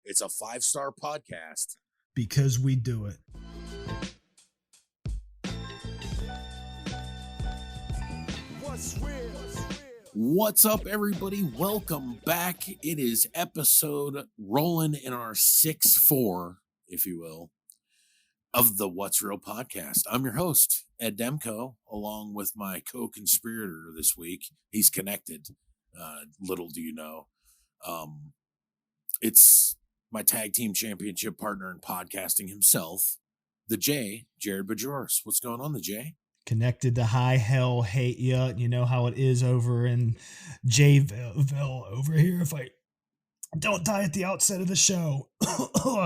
It's a 5-star podcast. Because we do it. What's up, everybody? Welcome back. It is episode rolling in our 6-4, if you will, of the What's Real podcast. I'm your host, Ed Demko, along with my co-conspirator this week. He's connected. Little do you know. It's my tag team championship partner in podcasting himself, the J, Jared Bajoris. What's going on, the J? Connected to high hell, hate ya. You know how it is over in Jayville over here. If I don't die at the outset of the show,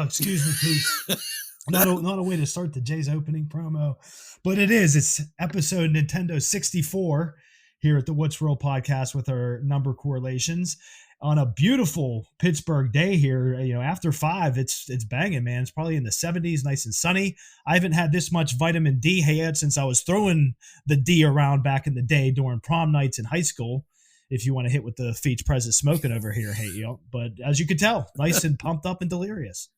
excuse me, please. Not a way to start the Jay's opening promo, but it is. It's episode Nintendo 64 here at the What's Real podcast with our number correlations on a beautiful Pittsburgh day here. You know, after 5, it's banging, man. It's probably in the 70s, nice and sunny. I haven't had this much vitamin D yet since I was throwing the D around back in the day during prom nights in high school. If you want to hit with the Feach President smoking over here, hey, you know. But as you can tell, nice and pumped up and delirious.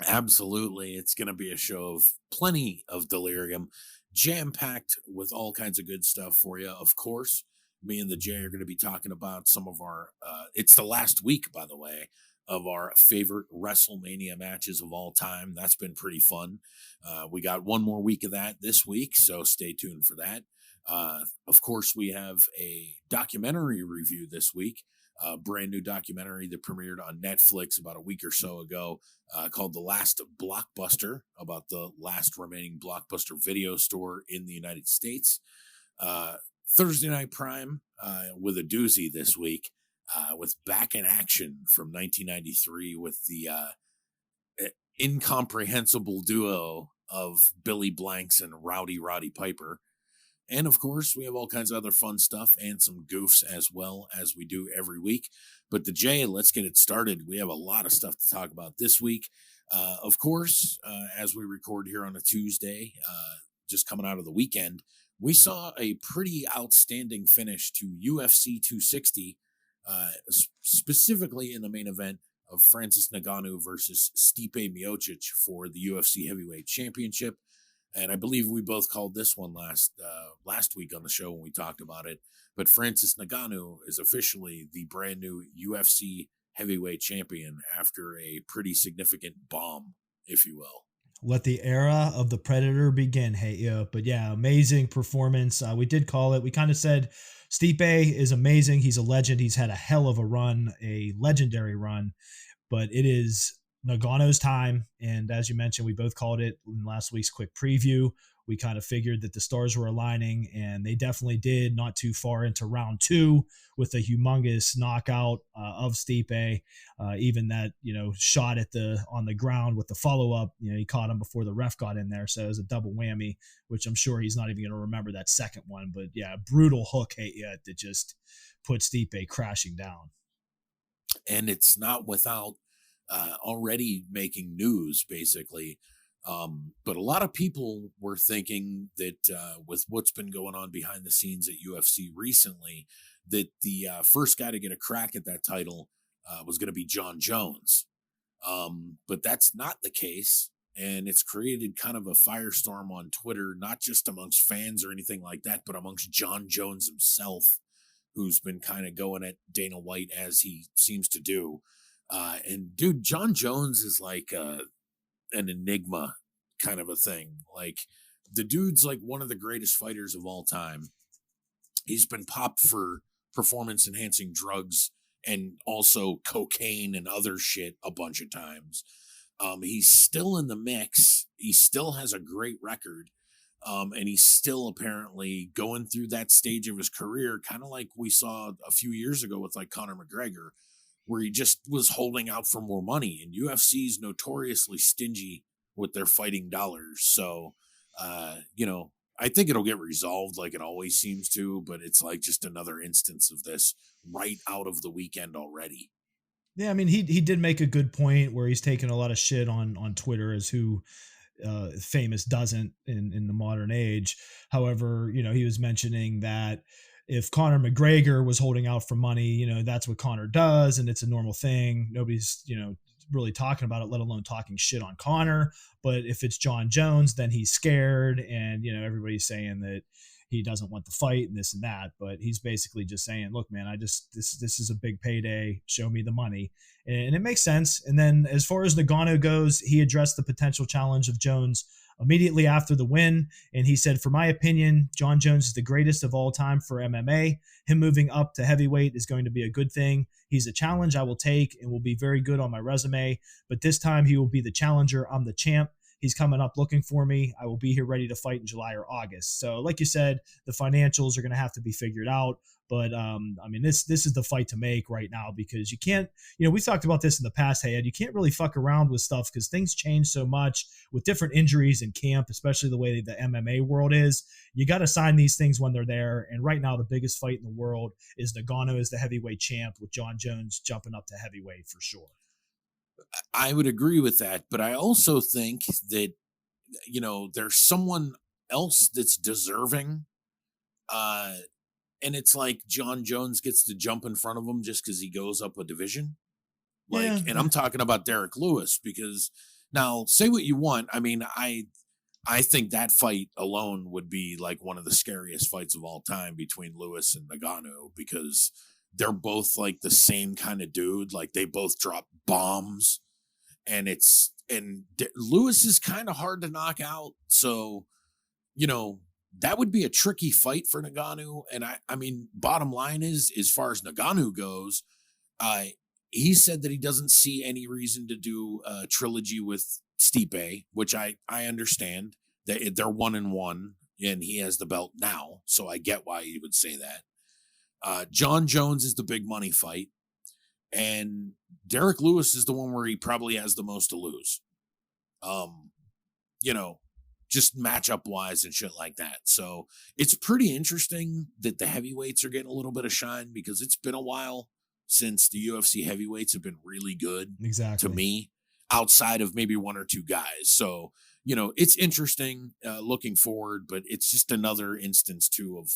Absolutely. It's going to be a show of plenty of delirium, jam-packed with all kinds of good stuff for you. Of course, me and the Jay are going to be talking about some of our, it's the last week, by the way, of our favorite WrestleMania matches of all time. That's been pretty fun. We got one more week of that this week, so stay tuned for that. Of course, we have a documentary review this week. A brand new documentary that premiered on Netflix about a week or so ago, called The Last Blockbuster, about the last remaining Blockbuster video store in the United States. Thursday Night Prime with a doozy this week, with Back in Action from 1993 with the incomprehensible duo of Billy Blanks and Rowdy Roddy Piper. And, of course, we have all kinds of other fun stuff and some goofs as well, as we do every week. But the Jay, let's get it started. We have a lot of stuff to talk about this week. Of course, as we record here on a Tuesday, just coming out of the weekend, we saw a pretty outstanding finish to UFC 260, specifically in the main event of Francis Ngannou versus Stipe Miocic for the UFC Heavyweight Championship. And I believe we both called this one last week on the show when we talked about it. But Francis Ngannou is officially the brand new UFC heavyweight champion after a pretty significant bomb, if you will. Let the era of the Predator begin, hey, yeah. But yeah, amazing performance. We did call it. We kind of said Stipe is amazing. He's a legend. He's had a hell of a run, a legendary run. But it is Ngannou's time, and as you mentioned, we both called it in last week's quick preview. We kind of figured that the stars were aligning, and they definitely did. Not too far into round 2 with a humongous knockout of Stipe. Even that, shot on the ground with the follow up. He caught him before the ref got in there, so it was a double whammy, which I'm sure he's not even going to remember that second one. But yeah, brutal hook that just put Stipe crashing down. And it's not without already making news, basically. But a lot of people were thinking that with what's been going on behind the scenes at UFC recently, that the first guy to get a crack at that title was going to be John Jones. But that's not the case. And it's created kind of a firestorm on Twitter, not just amongst fans or anything like that, but amongst John Jones himself, who's been kind of going at Dana White as he seems to do. And dude, John Jones is like an enigma kind of a thing. Like, the dude's like one of the greatest fighters of all time. He's been popped for performance enhancing drugs and also cocaine and other shit a bunch of times. He's still in the mix. He still has a great record. And he's still apparently going through that stage of his career, kind of like we saw a few years ago with like Conor McGregor, where he just was holding out for more money. And UFC is notoriously stingy with their fighting dollars. So, I think it'll get resolved like it always seems to, but it's like just another instance of this right out of the weekend already. Yeah, I mean, he did make a good point where he's taking a lot of shit on Twitter as who famous doesn't in the modern age. However, he was mentioning that if Conor McGregor was holding out for money, that's what Conor does, and it's a normal thing. Nobody's, really talking about it, let alone talking shit on Conor. But if it's John Jones, then he's scared, and everybody's saying that he doesn't want the fight and this and that. But he's basically just saying, look, man, this is a big payday. Show me the money. And it makes sense. And then as far as Nagano goes, he addressed the potential challenge of Jones immediately after the win. And he said, for my opinion, John Jones is the greatest of all time for MMA. Him moving up to heavyweight is going to be a good thing. He's a challenge I will take and will be very good on my resume. But this time he will be the challenger. I'm the champ. He's coming up looking for me. I will be here ready to fight in July or August. So like you said, the financials are going to have to be figured out. But this is the fight to make right now, because you can't, we talked about this in the past, hey Ed, you can't really fuck around with stuff because things change so much with different injuries in camp, especially the way the MMA world is. You got to sign these things when they're there. And right now, the biggest fight in the world is Nagano as the heavyweight champ, with John Jones jumping up to heavyweight for sure. I would agree with that, but I also think that there's someone else that's deserving. And it's like John Jones gets to jump in front of him just because he goes up a division. And I'm talking about Derek Lewis, because now, say what you want. I mean, I think that fight alone would be like one of the scariest fights of all time between Lewis and Nagano, because they're both like the same kind of dude. Like, they both drop bombs, and Lewis is kind of hard to knock out. So, that would be a tricky fight for Nagano. And I mean, bottom line is, as far as Nagano goes, he said that he doesn't see any reason to do a trilogy with Stipe, which I understand that they're 1-1 and he has the belt now. So I get why he would say that. John Jones is the big money fight, and Derek Lewis is the one where he probably has the most to lose. Just matchup wise and shit like that. So it's pretty interesting that the heavyweights are getting a little bit of shine, because it's been a while since the UFC heavyweights have been really good to me, outside of maybe one or two guys. So, it's interesting looking forward, but it's just another instance too of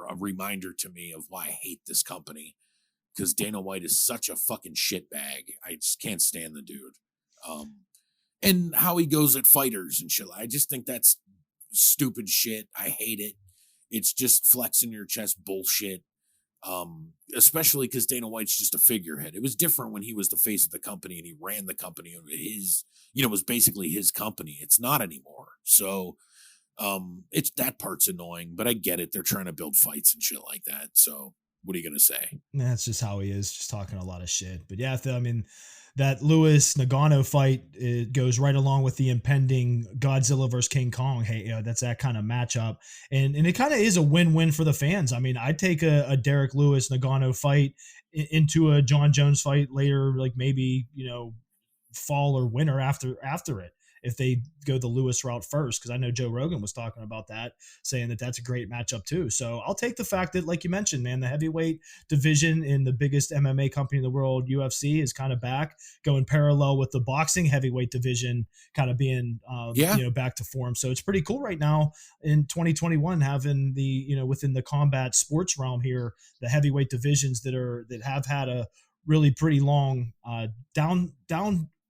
a reminder to me of why I hate this company, because Dana White is such a fucking shitbag. I just can't stand the dude. And how he goes at fighters and shit. I just think that's stupid shit. I hate it. It's just flexing your chest bullshit. Especially because Dana White's just a figurehead. It was different when he was the face of the company and he ran the company. It was basically his company. It's not anymore. So it's that part's annoying, but I get it. They're trying to build fights and shit like that. So what are you going to say? That's just how he is, just talking a lot of shit. But yeah, that Lewis Nagano fight, it goes right along with the impending Godzilla versus King Kong. Hey, that's that kind of matchup. And it kind of is a win-win for the fans. I mean, I'd take a Derek Lewis Nagano fight into a John Jones fight later, like maybe, fall or winter after it, if they go the Lewis route first, because I know Joe Rogan was talking about that, saying that that's a great matchup too. So I'll take the fact that, like you mentioned, man, the heavyweight division in the biggest MMA company in the world, UFC, is kind of back, going parallel with the boxing heavyweight division kind of being back to form. So it's pretty cool right now in 2021 having the within the combat sports realm here, the heavyweight divisions that have had a really pretty long down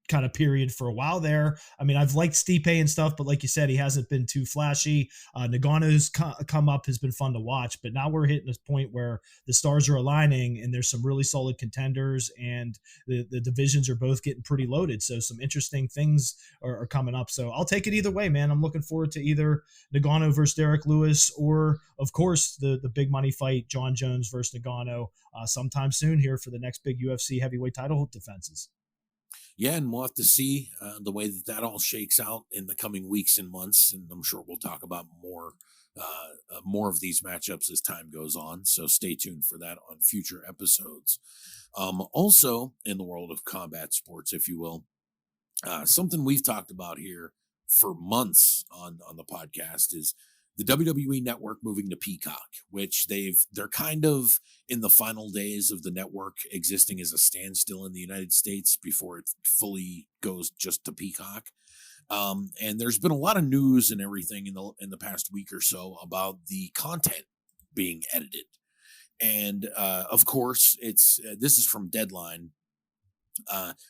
kind of period for a while there. I mean, I've liked Stipe and stuff, but like you said, he hasn't been too flashy. Nagano's come up has been fun to watch, but now we're hitting this point where the stars are aligning and there's some really solid contenders, and the divisions are both getting pretty loaded. So some interesting things are coming up. So I'll take it either way, man. I'm looking forward to either Nagano versus Derek Lewis, or of course the big money fight, John Jones versus Nagano, sometime soon here for the next big UFC heavyweight title defenses. Yeah, and we'll have to see the way that all shakes out in the coming weeks and months, and I'm sure we'll talk about more of these matchups as time goes on. So stay tuned for that on future episodes. Also, in the world of combat sports, if you will, something we've talked about here for months on the podcast is the WWE network moving to Peacock, which they're kind of in the final days of the network existing as a standstill in the United States before it fully goes just to Peacock. And there's been a lot of news and everything in the past week or so about the content being edited. And of course, it's this is from Deadline.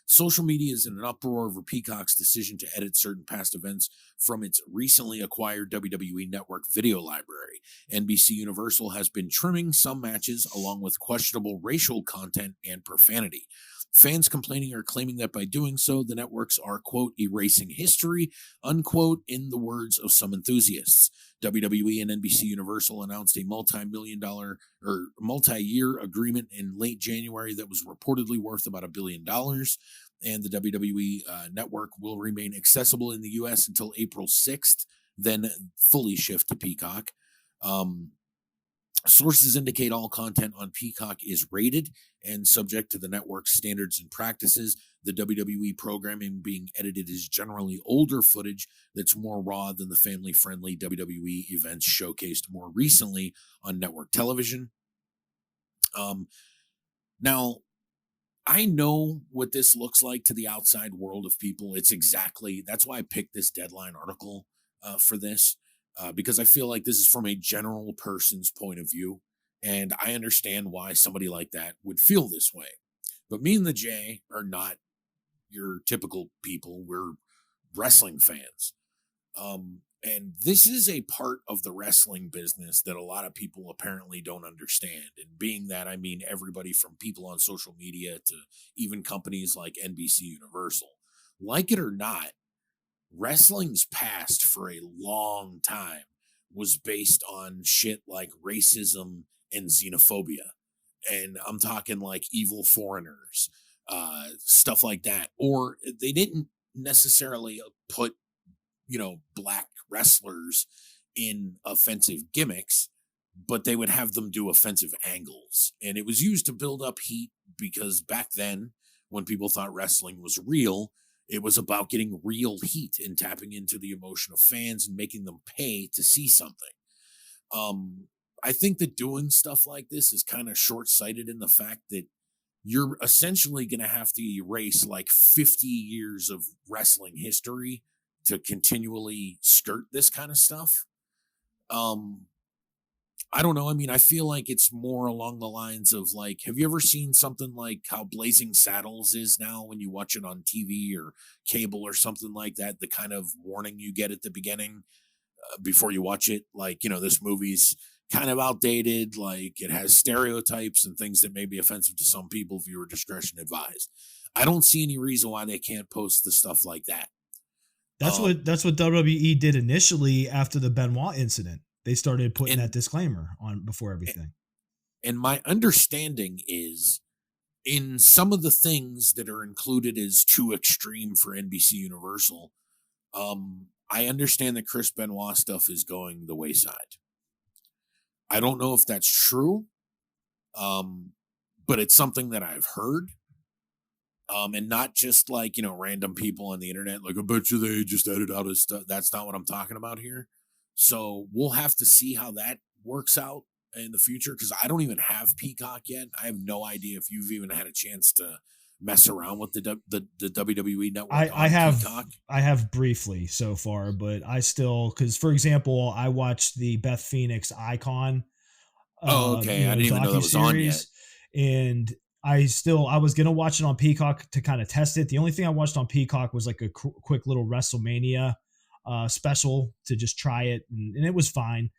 Social media is in an uproar over Peacock's decision to edit certain past events from its recently acquired WWE Network video library. NBC Universal has been trimming some matches along with questionable racial content and profanity. Fans complaining are claiming that by doing so, the networks are, quote, erasing history, unquote, in the words of some enthusiasts. WWE and NBC Universal announced a multi-year agreement in late January that was reportedly worth about $1 billion. And the WWE network will remain accessible in the U.S. until April 6th, then fully shift to Peacock. Sources indicate all content on Peacock is rated and subject to the network's standards and practices. The WWE programming being edited is generally older footage that's more raw than the family-friendly WWE events showcased more recently on network television. Now, I know what this looks like to the outside world of people. That's why I picked this Deadline article for this. Because I feel like this is from a general person's point of view, and I understand why somebody like that would feel this way. But me and the J are not your typical people. We're wrestling fans. And this is a part of the wrestling business that a lot of people apparently don't understand. And being that, I mean everybody from people on social media to even companies like NBC Universal. Like it or not, wrestling's past for a long time was based on shit like racism and xenophobia. And I'm talking like evil foreigners, stuff like that. Or they didn't necessarily put, black wrestlers in offensive gimmicks, but they would have them do offensive angles. And it was used to build up heat because back then, when people thought wrestling was real, it was about getting real heat and tapping into the emotion of fans and making them pay to see something. I think that doing stuff like this is kind of short-sighted in the fact that you're essentially going to have to erase like 50 years of wrestling history to continually skirt this kind of stuff. I don't know. I mean, I feel like it's more along the lines of like, have you ever seen something like how Blazing Saddles is now when you watch it on TV or cable or something like that? The kind of warning you get at the beginning before you watch it, like, this movie's kind of outdated, like it has stereotypes and things that may be offensive to some people, viewer discretion advised. I don't see any reason why they can't post the stuff like that. That's what WWE did initially after the Benoit incident. They started putting that disclaimer on before everything. And my understanding is in some of the things that are included as too extreme for NBC Universal, I understand that Chris Benoit stuff is going the wayside. I don't know if that's true, but it's something that I've heard. And not just like, random people on the internet, like, I bet you they just edit out his stuff. That's not what I'm talking about here. So we'll have to see how that works out in the future, because I don't even have Peacock yet. I have no idea if you've even had a chance to mess around with the WWE network. I have Peacock. I have briefly so far, but I still, because for example, I watched the Beth Phoenix Icon. Okay, I didn't even know that was on yet. And I was gonna watch it on Peacock to kind of test it. The only thing I watched on Peacock was like a quick little WrestleMania special to just try it, and it was fine.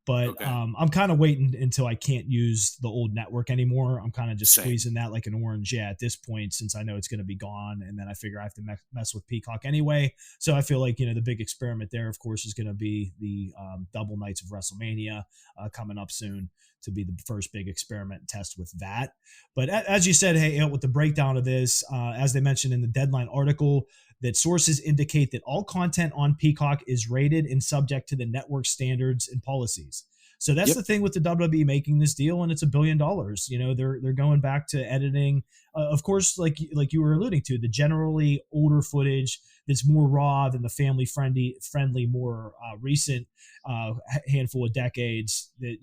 But okay. I'm kind of waiting until I can't use the old network anymore. I'm kind of just squeezing that like an orange at this point, since I know it's going to be gone. And then I figure I have to mess with Peacock anyway. So I feel like, the big experiment there, of course, is going to be the double nights of WrestleMania coming up soon, to be the first big experiment test with that. But as you said, hey, with the breakdown of this, as they mentioned in the Deadline article, that sources indicate that all content on Peacock is rated and subject to the network standards and policies. So that's the thing with the WWE making this deal, and it's $1 billion. They're going back to editing, of course, like you were alluding to, the generally older footage that's more raw than the family friendly, more recent handful of decades that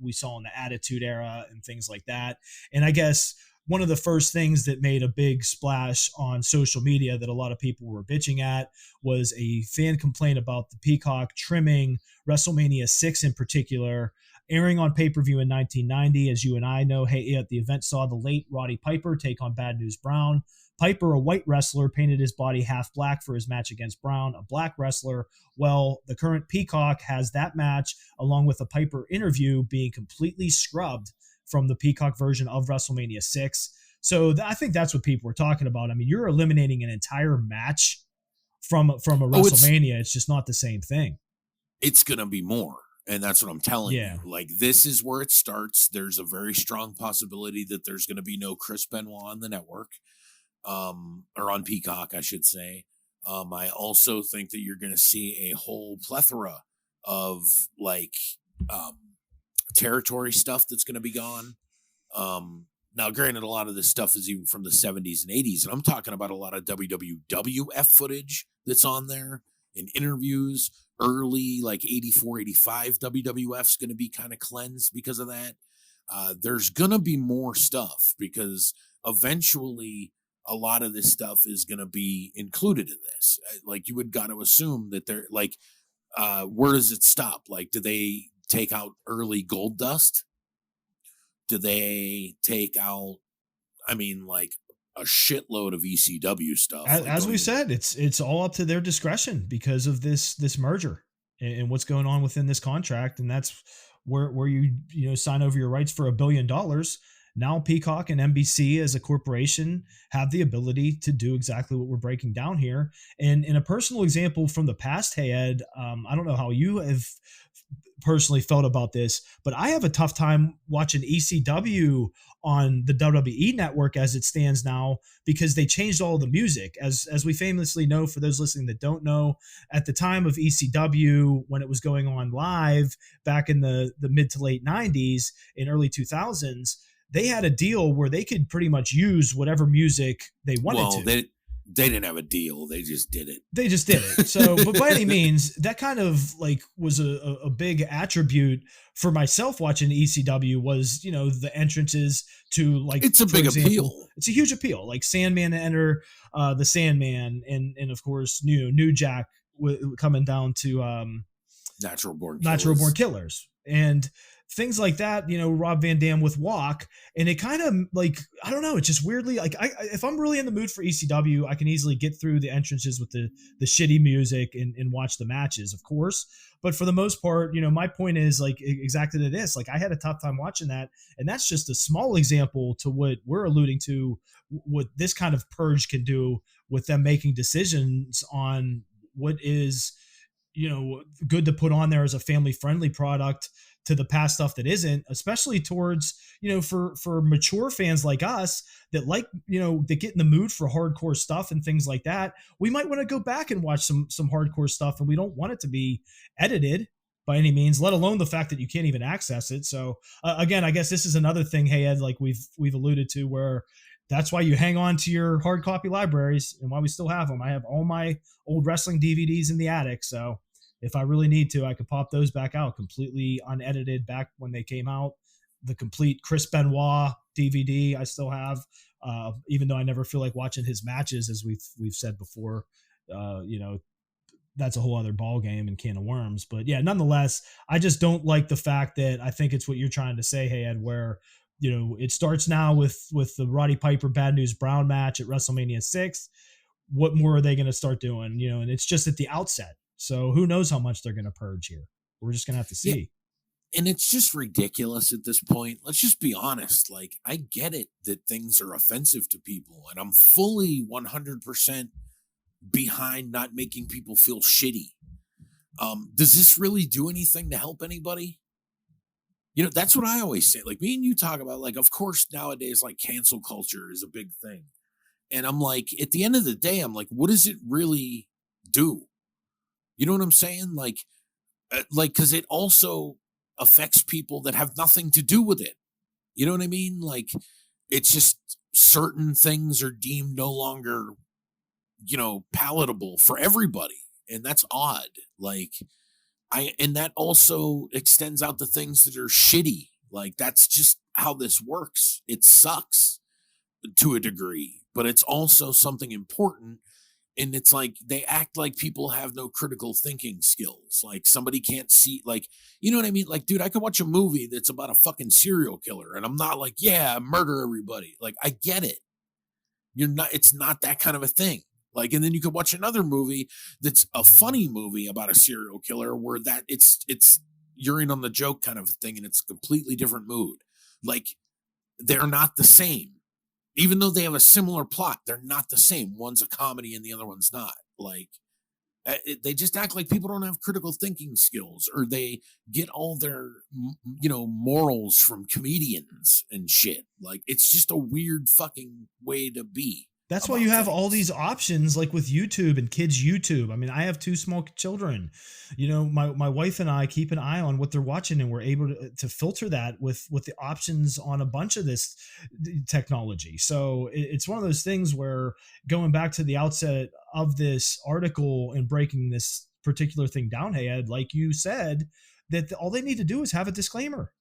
we saw in the Attitude Era and things like that. And I guess one of the first things that made a big splash on social media that a lot of people were bitching at was a fan complaint about the Peacock trimming WrestleMania 6 in particular Airing on pay-per-view in 1990, as you and I know, hey, the event saw the late Roddy Piper take on Bad News Brown. Piper, a white wrestler, painted his body half black for his match against Brown, a black wrestler. Well, the current Peacock has that match along with a Piper interview being completely scrubbed from the Peacock version of WrestleMania 6. So I think that's what people were talking about. I mean, you're eliminating an entire match from a WrestleMania. It's just not the same thing. It's going to be more. And that's what I'm telling Yeah. you. Like, this is where it starts. There's a very strong possibility that there's going to be no Chris Benoit on the network, or on Peacock, I should say. I also think that you're going to see a whole plethora of like territory stuff that's going to be gone. Now, granted, a lot of this stuff is even from the 70s and 80s, and I'm talking about a lot of WWF footage that's on there and interviews. Early, like 84, 85 WWF's going to be kind of cleansed because of that. There's going to be more stuff because eventually a lot of this stuff is going to be included in this. Like, you would got to assume that they're like, where does it stop? Like, do they take out early Gold Dust? Do they take out, I mean, like a shitload of ECW stuff? As we said, it's all up to their discretion because of this merger and what's going on within this contract. And that's where you sign over your rights for $1 billion. Now Peacock and NBC as a corporation have the ability to do exactly what we're breaking down here. And in a personal example from the past, hey Ed, I don't know how you have personally felt about this, but I have a tough time watching ECW on the WWE network as it stands now because they changed all the music. As we famously know, for those listening that don't know, at the time of ECW, when it was going on live back in the mid to late 90s and early 2000s, they had a deal where they could pretty much use whatever music they wanted to. They didn't have a deal. They just did it. They just did it. So, but by any means, that kind of like was a big attribute for myself watching ECW was, the entrances to like, it's a big appeal. It's a huge appeal. Like Sandman to enter the Sandman and of course, New Jack coming down to Natural Born Killers. And things like that, Rob Van Dam with Walk. And it kind of like, I don't know, it's just weirdly like if I'm really in the mood for ECW, I can easily get through the entrances with the shitty music and watch the matches, of course. But for the most part, my point is like exactly to this. Like I had a tough time watching that. And that's just a small example to what we're alluding to, what this kind of purge can do with them making decisions on what is, good to put on there as a family friendly product to the past stuff that isn't, especially towards, for mature fans like us that like, that get in the mood for hardcore stuff and things like that. We might want to go back and watch some hardcore stuff, and we don't want it to be edited by any means, let alone the fact that you can't even access it. So again, I guess this is another thing, hey Ed, like we've alluded to, where that's why you hang on to your hard copy libraries and why we still have them. I have all my old wrestling DVDs in the attic. So if I really need to, I could pop those back out completely unedited back when they came out. The complete Chris Benoit DVD I still have, even though I never feel like watching his matches, as we've said before. That's a whole other ball game and can of worms. But yeah, nonetheless, I just don't like the fact that I think it's what you're trying to say, hey Ed, where it starts now with the Roddy Piper Bad News Brown match at WrestleMania 6. What more are they going to start doing? And it's just at the outset. So who knows how much they're going to purge here? We're just going to have to see. Yeah. And it's just ridiculous at this point. Let's just be honest. Like, I get it that things are offensive to people, and I'm fully 100% behind not making people feel shitty. Does this really do anything to help anybody? That's what I always say. Like, me and you talk about, like, of course, nowadays, like, cancel culture is a big thing. And I'm like, at the end of the day, I'm like, what does it really do? You know what I'm saying? Like, because it also affects people that have nothing to do with it. You know what I mean? Like, it's just certain things are deemed no longer, palatable for everybody. And that's odd. Like, and that also extends out to things that are shitty. Like, that's just how this works. It sucks to a degree, but it's also something important. And it's like they act like people have no critical thinking skills. Like somebody can't see, like, you know what I mean? Like, dude, I could watch a movie that's about a fucking serial killer and I'm not like, yeah, murder everybody. Like, I get it. It's not that kind of a thing. Like, and then you could watch another movie that's a funny movie about a serial killer where that it's you're in on the joke kind of a thing and it's a completely different mood. Like, they're not the same. Even though they have a similar plot, they're not the same. One's a comedy and the other one's not. Like, they just act like people don't have critical thinking skills, or they get all their, morals from comedians and shit. Like, it's just a weird fucking way to be. That's why you have all these options, like with YouTube and kids YouTube. I mean, I have 2 small children. My wife and I keep an eye on what they're watching, and we're able to filter that with the options on a bunch of this technology. So it's one of those things where, going back to the outset of this article and breaking this particular thing down, hey Ed, like you said, that all they need to do is have a disclaimer.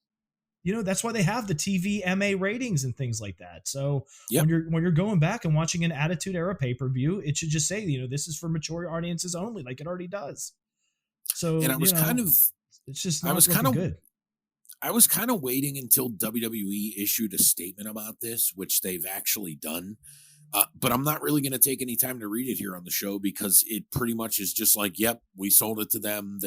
That's why they have the TVMA ratings and things like that. So Yep. when you're going back and watching an Attitude Era pay-per-view, it should just say, this is for mature audiences only, like it already does. So, and I was it's just not looking good. I was kind of waiting until WWE issued a statement about this, which they've actually done. But I'm not really going to take any time to read it here on the show, because it pretty much is just like, yep, we sold it to them.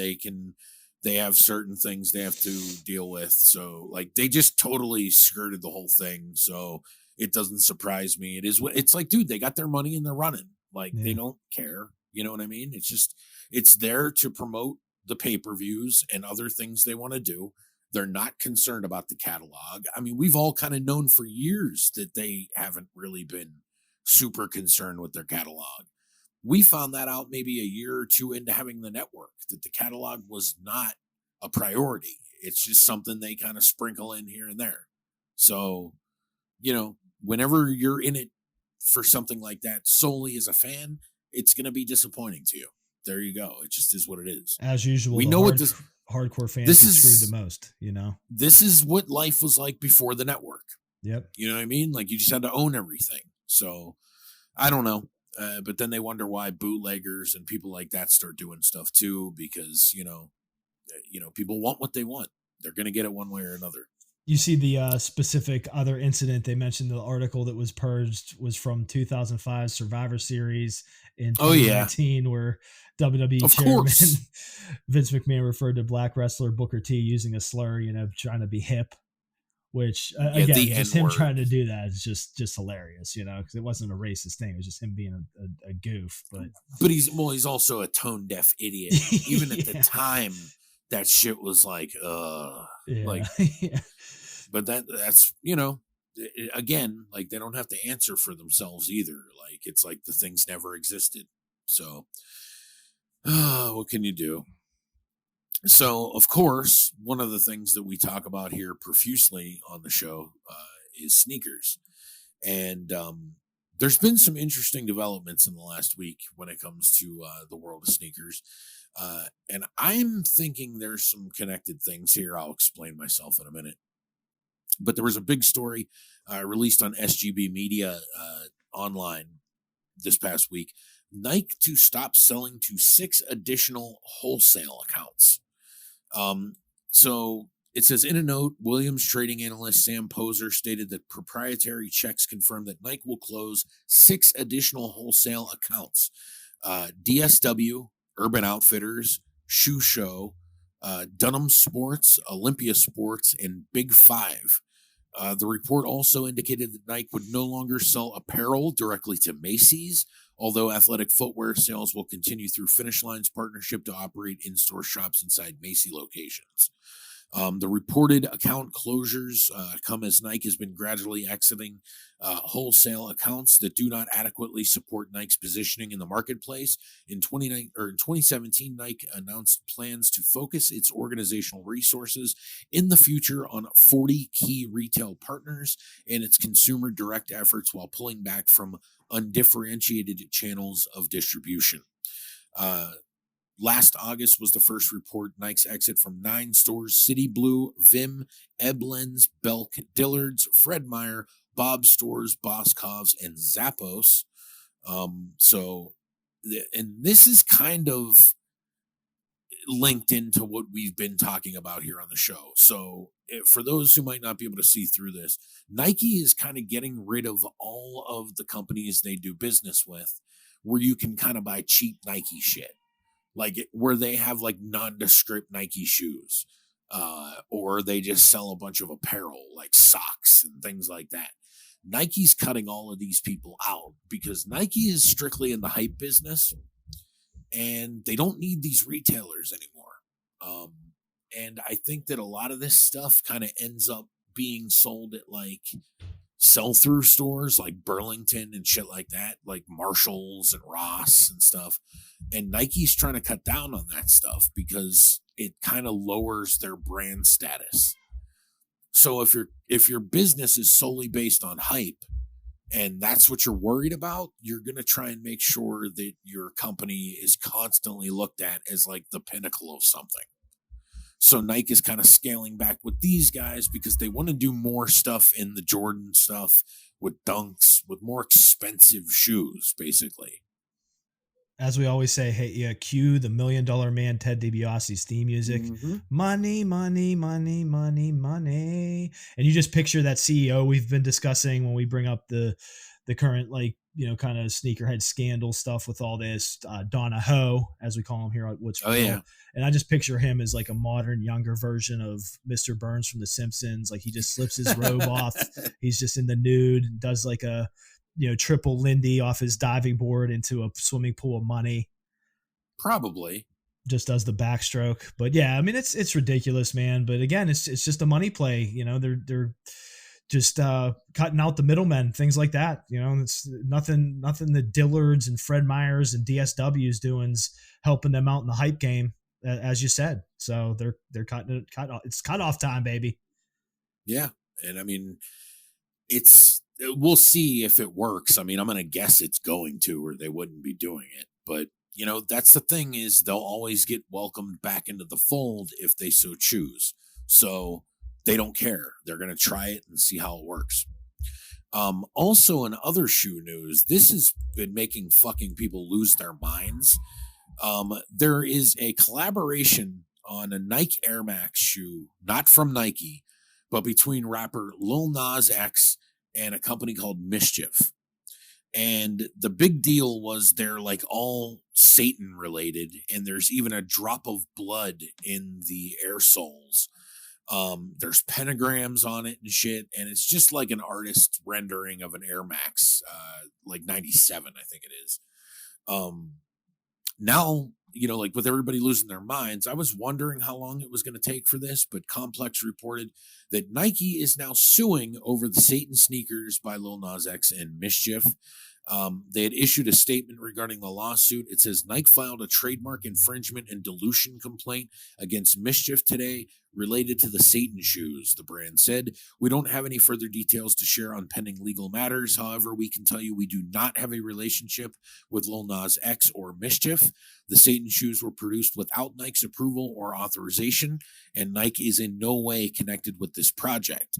They have certain things they have to deal with. So, like, they just totally skirted the whole thing. So it doesn't surprise me. It's like, dude, they got their money and they're running. Like, They don't care. You know what I mean? It's there to promote the pay-per-views and other things they want to do. They're not concerned about the catalog. I mean, we've all kind of known for years that they haven't really been super concerned with their catalog. We found that out maybe a year or two into having the network, that the catalog was not a priority. It's just something they kind of sprinkle in here and there. So, whenever you're in it for something like that solely as a fan, it's going to be disappointing to you. There you go. It just is what it is. As usual, we know what hardcore fans screwed the most, This is what life was like before the network. Yep. You know what I mean? Like, you just had to own everything. So I don't know. But then they wonder why bootleggers and people like that start doing stuff too, because, people want what they want. They're going to get it one way or another. You see the specific other incident they mentioned, the article that was purged was from 2005 Survivor Series in 2019, where WWE chairman Vince McMahon referred to Black wrestler Booker T using a slur, trying to be hip. Which again, just him trying to do that is just hilarious, because it wasn't a racist thing; it was just him being a goof. But he's also a tone deaf idiot. Even at the time, that shit was like, yeah. But that's again, like, they don't have to answer for themselves either. Like, it's like the things never existed. So, what can you do? So, of course, one of the things that we talk about here profusely on the show is sneakers. And there's been some interesting developments in the last week when it comes to the world of sneakers. And I'm thinking there's some connected things here. I'll explain myself in a minute. But there was a big story released on SGB Media online this past week. Nike to stop selling to 6 additional wholesale accounts. So it says, in a note, Williams trading analyst Sam Poser stated that proprietary checks confirmed that Nike will close 6 additional wholesale accounts. DSW, Urban Outfitters, Shoe Show, Dunham Sports, Olympia Sports, and Big Five. The report also indicated that Nike would no longer sell apparel directly to Macy's, although athletic footwear sales will continue through Finish Line's partnership to operate in-store shops inside Macy locations. The reported account closures come as Nike has been gradually exiting wholesale accounts that do not adequately support Nike's positioning in the marketplace. In 2017, Nike announced plans to focus its organizational resources in the future on 40 key retail partners and its consumer direct efforts, while pulling back from undifferentiated channels of distribution. Last August was the first report Nike's exit from 9 stores: City Blue, Vim, Eblens, Belk, Dillard's, Fred Meyer, Bob's Stores, Boscov's, and Zappos. So and this is kind of linked into what we've been talking about here on the show. So, for those who might not be able to see through this, Nike is kind of getting rid of all of the companies they do business with where you can kind of buy cheap Nike shit. Like where they have like nondescript Nike shoes, or they just sell a bunch of apparel like socks and things like that. Nike's cutting all of these people out because Nike is strictly in the hype business and they don't need these retailers anymore. And I think that a lot of this stuff kind of ends up being sold at like sell-through stores like Burlington and shit like that, like Marshalls and Ross and stuff. And Nike's trying to cut down on that stuff because it kind of lowers their brand status. So if your business is solely based on hype and that's what you're worried about, you're going to try and make sure that your company is constantly looked at as like the pinnacle of something. So Nike is kind of scaling back with these guys because they want to do more stuff in the Jordan stuff with dunks, with more expensive shoes, basically. As we always say, hey, yeah, cue the $1 Million Man Ted DiBiase's theme music. Mm-hmm. Money, money, money, money, money. And you just picture that CEO we've been discussing when we bring up the current, like, you know, kind of sneakerhead scandal stuff with all this, Donna Ho, as we call him here at What's Real. Yeah. And I just picture him as like a modern, younger version of Mr. Burns from The Simpsons. Like he just slips his robe off. He's just in the nude, does like a, you know, triple Lindy off his diving board into a swimming pool of money. Probably. Just does the backstroke. But yeah, I mean, it's ridiculous, man. But again, it's just a money play. You know, they're just cutting out the middlemen, things like that. You know, it's nothing that Dillard's and Fred Meyers and DSW's doing's helping them out in the hype game, as you said. So they're cutting it. It's cut off time, baby. Yeah, and I mean, we'll see if it works. I mean, I'm going to guess it's going to, or they wouldn't be doing it. But, you know, that's the thing is they'll always get welcomed back into the fold if they so choose. So they don't care. They're going to try it and see how it works. Also, in other shoe news, this has been making fucking people lose their minds. There is a collaboration on a Nike Air Max shoe, not from Nike, but between rapper Lil Nas X and a company called Mischief. And the big deal was they're like all Satan related, and there's even a drop of blood in the air soles. There's pentagrams on it and shit, and it's just like an artist's rendering of an Air Max, like 97, I think it is. Now, you know, like with everybody losing their minds, I was wondering how long it was going to take for this, but Complex reported that Nike is now suing over the Satan sneakers by Lil Nas X and Mischief. They had issued a statement regarding the lawsuit. It says Nike filed a trademark infringement and dilution complaint against Mischief today related to the Satan shoes, the brand said. We don't have any further details to share on pending legal matters. However, we can tell you we do not have a relationship with Lil Nas X or Mischief. The Satan shoes were produced without Nike's approval or authorization, and Nike is in no way connected with this project,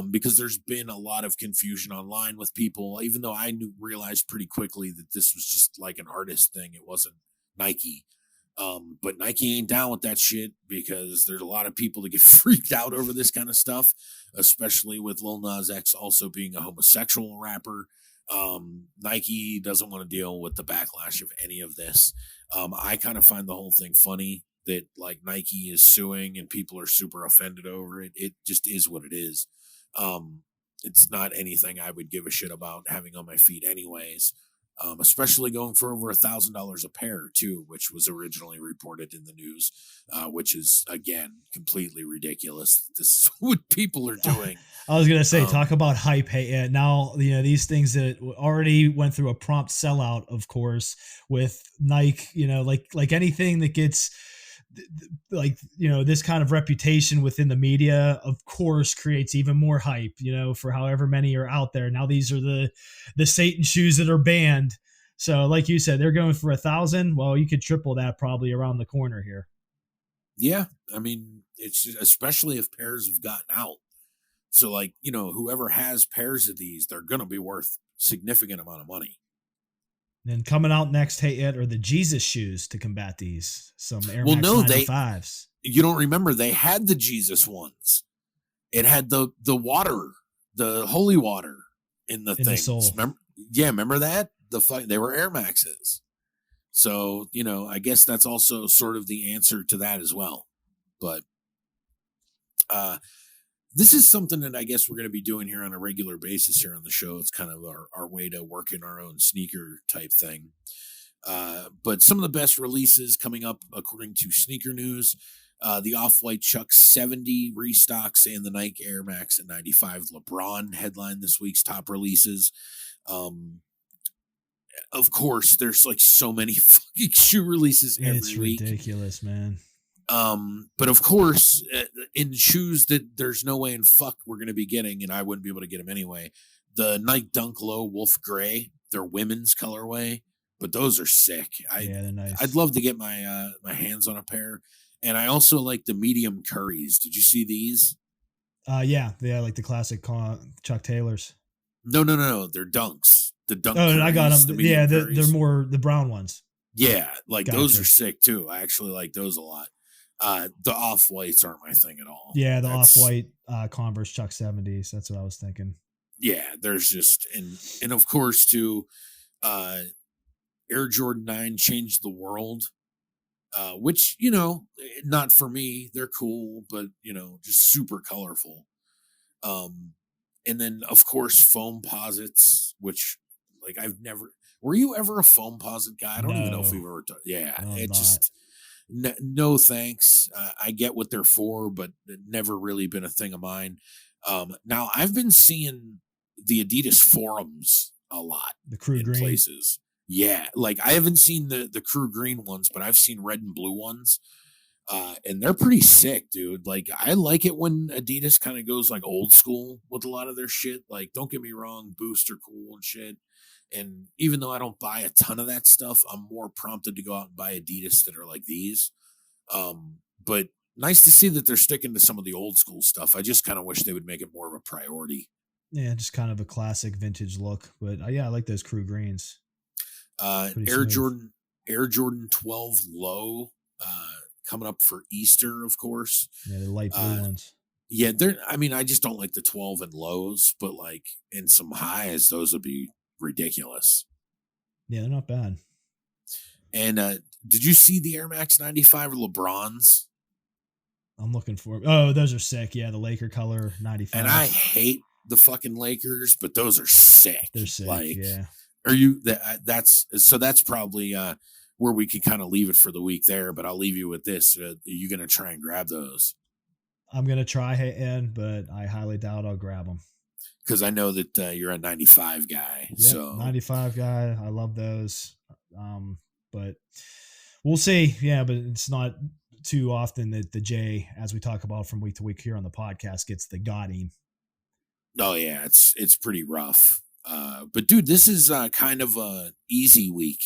because there's been a lot of confusion online with people, even though I realized pretty quickly that this was just like an artist thing. It wasn't Nike. But Nike ain't down with that shit because there's a lot of people that get freaked out over this kind of stuff, especially with Lil Nas X also being a homosexual rapper. Nike doesn't want to deal with the backlash of any of this. I kind of find the whole thing funny that like Nike is suing and people are super offended over it. It just is what it is. It's not anything I would give a shit about having on my feet anyways. Especially going for over $1,000 a pair too, which was originally reported in the news, which is again completely ridiculous. This is what people are doing. I was gonna say, talk about hype. Hey, now you know these things that already went through a prompt sellout, of course, with Nike. You know, like anything that gets like, you know, this kind of reputation within the media, of course, creates even more hype, you know, for however many are out there. Now these are the Satan shoes that are banned. So like you said, they're going for 1,000. Well, you could triple that probably around the corner here. Yeah. I mean, it's just, especially if pairs have gotten out. So like, you know, whoever has pairs of these, they're going to be worth significant amount of money. And coming out next, hey Ed, are the Jesus shoes to combat these. Some Air Well, Max no, 95s. you don't remember, they had the Jesus ones. It had the water, the holy water in the In the things. sole. Remember that? They were Air Maxes. So, I guess that's also sort of the answer to that as well. But this is something that I guess we're going to be doing here on a regular basis here on the show. It's kind of our way to work in our own sneaker type thing. But some of the best releases coming up, according to Sneaker News, the Off-White Chuck 70 restocks and the Nike Air Max at 95 LeBron headline this week's top releases. Of course, there's like so many fucking shoe releases every week. It's ridiculous, man. But of course, in shoes that there's no way in fuck we're going to be getting, and I wouldn't be able to get them anyway, the Nike Dunk Low Wolf Gray, they're women's colorway, but those are sick. They're nice. I'd love to get my my hands on a pair. And I also like the medium Curries. Did you see these? Yeah, like the classic Chuck Taylors. No, they're Dunks. The Dunk. Oh, Curries, I got them. Yeah, they're more the brown ones. Yeah, those are sick too. I actually like those a lot. The off-whites aren't my thing at all. Yeah, the off-white Converse Chuck 70s. That's what I was thinking. Yeah, there's just and of course too, Air Jordan 9 changed the world. Which, not for me. They're cool, but just super colorful. And then of course foam posits, which were you ever a foam posit guy? I don't even know if we've ever done. Yeah, no thanks. I get what they're for, but it never really been a thing of mine. Now I've been seeing the Adidas forums a lot. The Crew Green places. Yeah, I haven't seen the Crew Green ones, but I've seen red and blue ones. And they're pretty sick, dude. I like it when Adidas kind of goes old school with a lot of their shit. Don't get me wrong, Boost are cool and shit. And even though I don't buy a ton of that stuff, I'm more prompted to go out and buy Adidas that are like these. But nice to see that they're sticking to some of the old school stuff. I just kind of wish they would make it more of a priority. Yeah, just kind of a classic vintage look. But I like those Crew Greens. Air Jordan 12 Low coming up for Easter, of course. Yeah, the light blue ones. Yeah, I just don't like the 12 and lows, but in some highs, those would be ridiculous. Yeah, they're not bad. And did you see the Air Max 95 LeBrons? I'm looking for. Oh, those are sick. Yeah, the Laker color 95. And I hate the fucking Lakers, but those are sick. They're sick. Yeah. Are you that's probably where we could kind of leave it for the week there, but I'll leave you with this. Are you going to try and grab those? I'm going to try, Ed, but I highly doubt I'll grab them. Because I know that you're a 95 guy. Yeah, so 95 guy. I love those. But we'll see. Yeah, but it's not too often that the J, as we talk about from week to week here on the podcast, gets the got him. Oh, yeah, it's pretty rough. But, dude, this is kind of a easy week,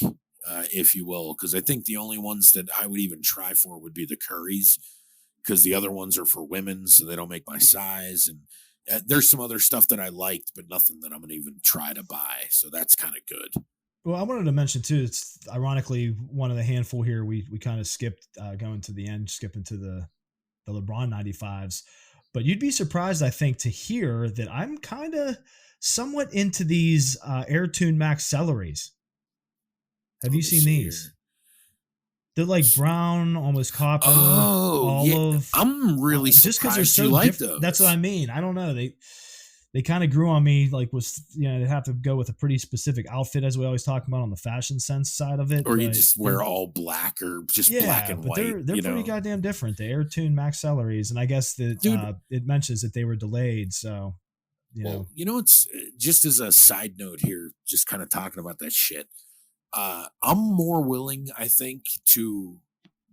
if you will, because I think the only ones that I would even try for would be the Curries, because the other ones are for women, so they don't make my size. And there's some other stuff that I liked, but nothing that I'm going to even try to buy. So that's kind of good. Well, I wanted to mention, too, it's ironically one of the handful here we kind of skipped going to the end, skipping to the LeBron 95s. But you'd be surprised, I think, to hear that I'm kind of somewhat into these Airtune Max celeries. Have you seen these? Here. They're like brown, almost copper, olive. Yeah. I'm really surprised just because they're so like those. That's what I mean. I don't know. They kind of grew on me. They have to go with a pretty specific outfit, as we always talk about on the fashion sense side of it. Or you just wear all black or just black and white. They're pretty goddamn different. The Airtune Max celeries, and I guess that it mentions that they were delayed. So, it's just as a side note here, just kind of talking about that shit. I'm more willing, I think, to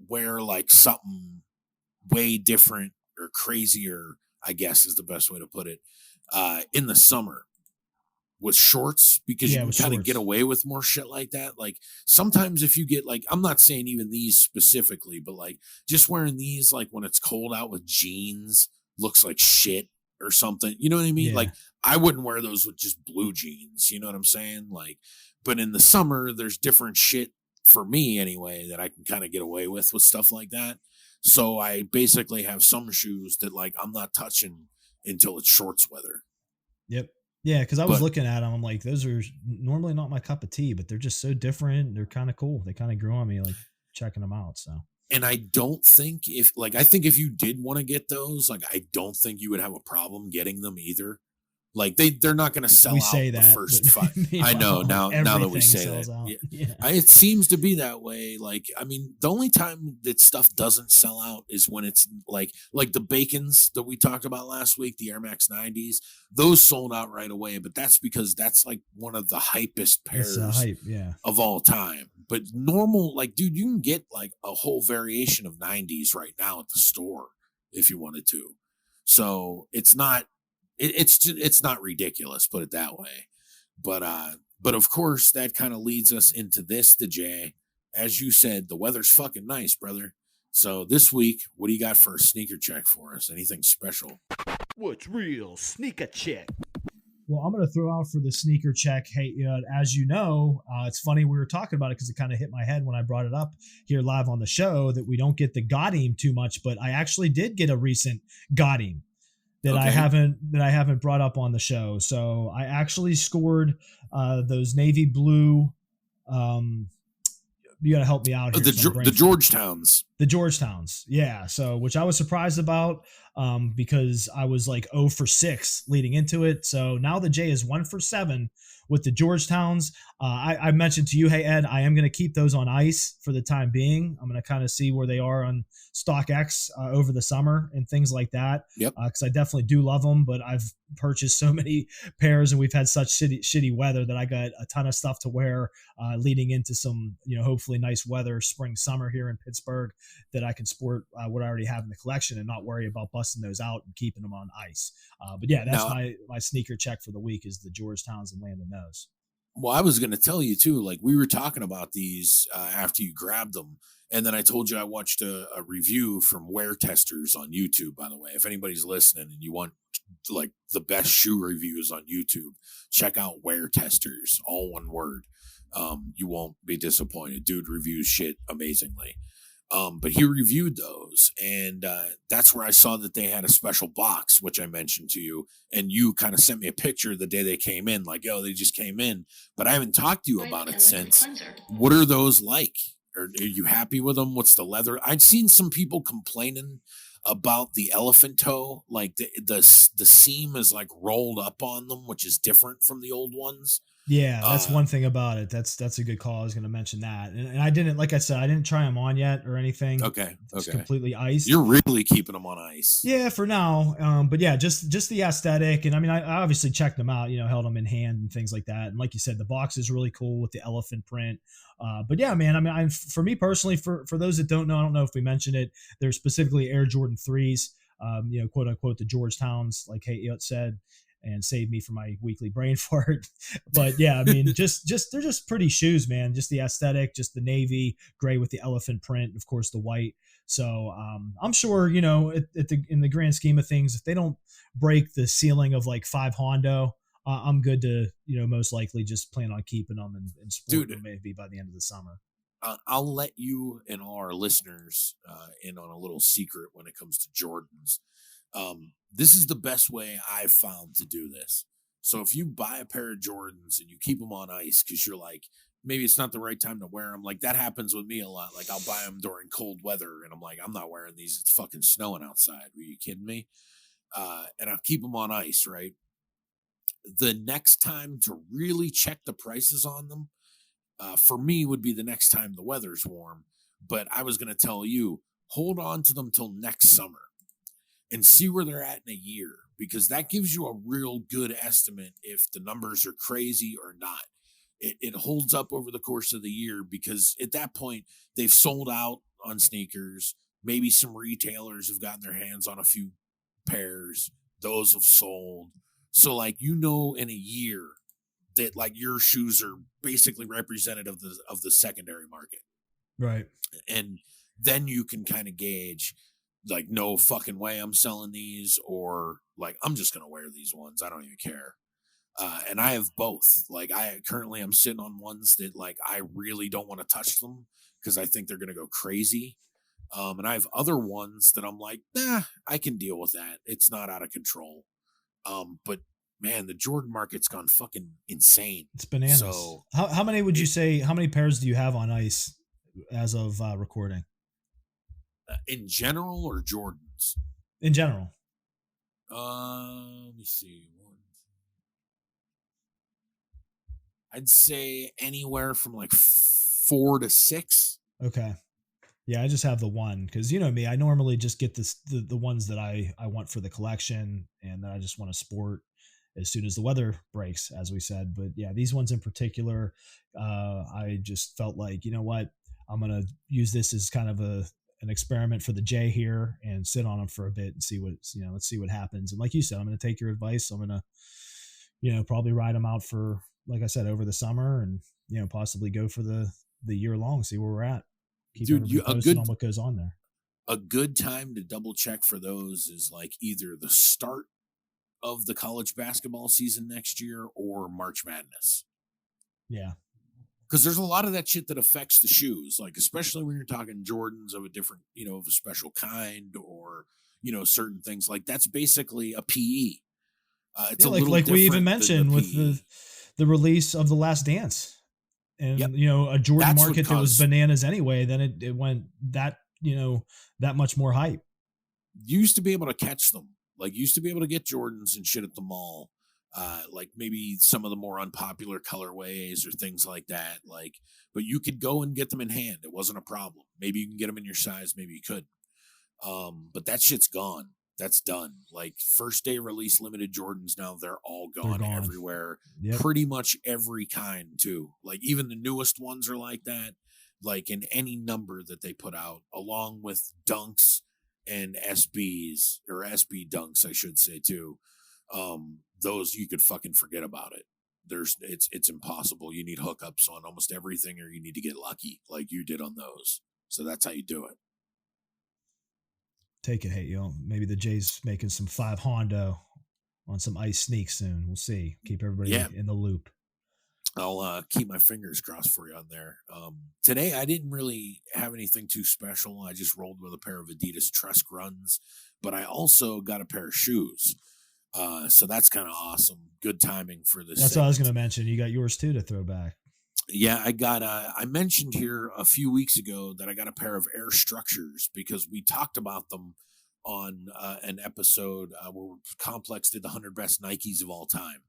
wear something way different or crazier, I guess is the best way to put it, in the summer with shorts, because you can kind of get away with more shit like that. Sometimes if you get I'm not saying even these specifically, but just wearing these when it's cold out with jeans looks like shit or something. You know what I mean? Yeah. I wouldn't wear those with just blue jeans. You know what I'm saying? But in the summer, there's different shit for me anyway that I can kind of get away with stuff like that. So I basically have some shoes that like I'm not touching until it's shorts weather. Yep. Yeah, because I was But looking at them. I'm like, those are normally not my cup of tea, but they're just so different. They're kind of cool. They kind of grew on me, like checking them out. So and I don't think if like I think if you did want to get those, like I don't think you would have a problem getting them either. Like they're not going to we sell out say the that, but first five. I know meanwhile, now that we everything say that, sells out. yeah, Yeah. it seems to be that way. Like I mean, the only time that stuff doesn't sell out is when it's like the Bacons that we talked about last week, the Air Max 90s. Those sold out right away, but that's because that's like one of the hypest It's a pairs hype. Yeah. of all time. But normal, like, dude, you can get like a whole variation of 90s right now at the store if you wanted to. So it's not it's not ridiculous, put it that way. But of course that kind of leads us into this, the Jay. As you said, the weather's fucking nice, brother. So this week, what do you got for a sneaker check for us? Anything special? What's real? Sneaker check. Well, I'm going to throw out for the sneaker check. Hey, as you know, it's funny we were talking about it because it kind of hit my head when I brought it up here live on the show that we don't get the Godim too much, but I actually did get a recent Godim that Okay. I haven't brought up on the show. So I actually scored those navy blue. You got to help me out here. The Georgetowns. The Georgetowns. Yeah. So, which I was surprised about because I was like 0 for 6 leading into it. So now the J is 1 for 7 with the Georgetowns. I mentioned to you, hey, Ed, I am going to keep those on ice for the time being. I'm going to kind of see where they are on StockX over the summer and things like that. Yep. Because I definitely do love them, but I've purchased so many pairs and we've had such shitty weather that I got a ton of stuff to wear leading into some, hopefully nice weather, spring, summer here in Pittsburgh that I can sport what I already have in the collection and not worry about busting those out and keeping them on ice. But yeah, that's my sneaker check for the week is the Georgetowns and Landon Knows. Well, I was going to tell you too, like we were talking about these after you grabbed them. And then I told you I watched a review from Wear Testers on YouTube, by the way. If anybody's listening and you want like the best shoe reviews on YouTube, check out Wear Testers, all one word. You won't be disappointed. Dude reviews shit amazingly. But he reviewed those, and that's where I saw that they had a special box, which I mentioned to you, and you kind of sent me a picture the day they came in, like, yo, they just came in, but I haven't talked to you about it since. What are those like? Are you happy with them? What's the leather? I'd seen some people complaining about the elephant toe, like the seam is like rolled up on them, which is different from the old ones. Yeah, that's one thing about it. That's a good call. I was going to mention that, and I didn't, like I said, I didn't try them on yet or anything. Okay, it's completely iced. You're really keeping them on ice. Yeah, for now. But yeah, just the aesthetic, and I mean, I obviously checked them out. Held them in hand and things like that. And like you said, the box is really cool with the elephant print. But yeah, man. I mean, for me personally, for those that don't know, I don't know if we mentioned it. They're specifically Air Jordan 3s. Quote unquote the Georgetowns, like Hayt said, and save me from my weekly brain fart. But yeah, I mean, just they're just pretty shoes, man. Just the aesthetic, just the navy gray with the elephant print, of course, the white. So I'm sure, in the grand scheme of things, if they don't break the ceiling of like 5 Hondo, I'm good to, most likely just plan on keeping them and sporting them maybe by the end of the summer. I'll let you and all our listeners in on a little secret when it comes to Jordans. This is the best way I've found to do this. So if you buy a pair of Jordans and you keep them on ice because you're like, maybe it's not the right time to wear them. Like that happens with me a lot. Like I'll buy them during cold weather and I'm like, I'm not wearing these. It's fucking snowing outside. Are you kidding me? And I'll keep them on ice, right? The next time to really check the prices on them, for me would be the next time the weather's warm. But I was going to tell you, hold on to them till next summer and see where they're at in a year, because that gives you a real good estimate if the numbers are crazy or not. It holds up over the course of the year because at that point they've sold out on sneakers. Maybe some retailers have gotten their hands on a few pairs. Those have sold. So like, in a year that like your shoes are basically representative of the secondary market. Right. And then you can kind of gauge like, no fucking way I'm selling these, or like, I'm just going to wear these ones. I don't even care. And I have both. Like I'm sitting on ones that like I really don't want to touch them because I think they're gonna go crazy. And I have other ones that I'm like, nah, I can deal with that. It's not out of control. But man, the Jordan market's gone fucking insane. It's bananas. So How many would you say? How many pairs do you have on ice as of recording? In general or Jordans? In general. Let me see. I'd say anywhere from like 4 to 6. Okay. Yeah, I just have the one because you know me. I normally just get the ones that I want for the collection, and that I just want to sport as soon as the weather breaks, as we said. But yeah, these ones in particular, I just felt like, you know what, I'm gonna use this as kind of an experiment for the J here and sit on them for a bit and see what, you know, let's see what happens. And like you said, I'm gonna take your advice. I'm gonna, you know, probably ride them out for, like I said, over the summer, and you know, possibly go for the year long, see where we're at. Keep everybody posted on what goes on there. A good time to double check for those is like either the start of the college basketball season next year or March Madness. Yeah. Because there's a lot of that shit that affects the shoes, like especially when you're talking Jordans of a different, you know, of a special kind, or, you know, certain things like that's basically a PE. It's yeah, a little like we even different mentioned with the release of The Last Dance. And Yep. you know, a Jordan That's market that was bananas anyway, then it went that, you know, that much more hype. You used to be able to catch them, like you used to be able to get Jordans and shit at the mall, like maybe some of the more unpopular colorways or things like that, like, but you could go and get them in hand. It wasn't a problem. Maybe you can get them in your size, maybe you could, but that shit's gone. That's done. Like first day release limited Jordans now, they're all gone, everywhere. Yep. Pretty much every kind too. Like even the newest ones are like that. Like in any number that they put out, along with dunks and SBs, or SB dunks, I should say too. Those you could fucking forget about it. It's impossible. You need hookups on almost everything, or you need to get lucky like you did on those. So that's how you do it. Take it, hey, yo. Maybe the Jays making some 5 Hondo on some ice sneaks soon. We'll see. Keep everybody in the loop. I'll keep my fingers crossed for you on there. Today, I didn't really have anything too special. I just rolled with a pair of Adidas Trust Runs, but I also got a pair of shoes. So that's kind of awesome. Good timing for this. That's what I was going to mention. You got yours too to throw back. Yeah, I mentioned here a few weeks ago that I got a pair of Air Structures because we talked about them on an episode where Complex did the 100 best Nikes of all time.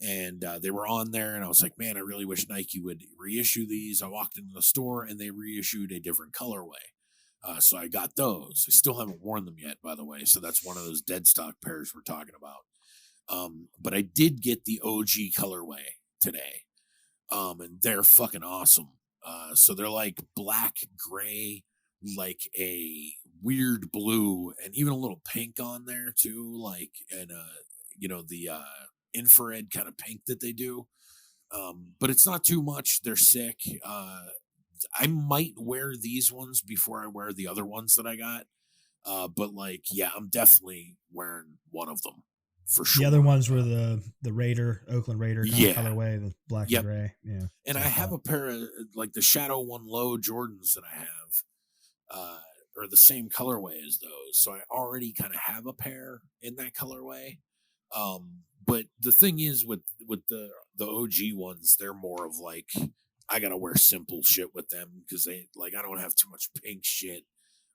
And they were on there, and I was like, man, I really wish Nike would reissue these. I walked into the store, and they reissued a different colorway. So I got those. I still haven't worn them yet, by the way. So that's one of those dead stock pairs we're talking about. But I did get the OG colorway today. And they're fucking awesome. So they're like black, gray, like a weird blue, and even a little pink on there too, like, and you know, the infrared kind of pink that they do. But it's not too much. They're sick. I might wear these ones before I wear the other ones that I got. But like, yeah, I'm definitely wearing one of them. For sure. The other ones were the Raider, Oakland Raider kind of colorway, the black and gray. Yeah. And I have a pair of like the Shadow One Low Jordans that I have, or the same colorway as those. So I already kind of have a pair in that colorway. But the thing is with the OG ones, they're more of like, I gotta wear simple shit with them because they like, I don't have too much pink shit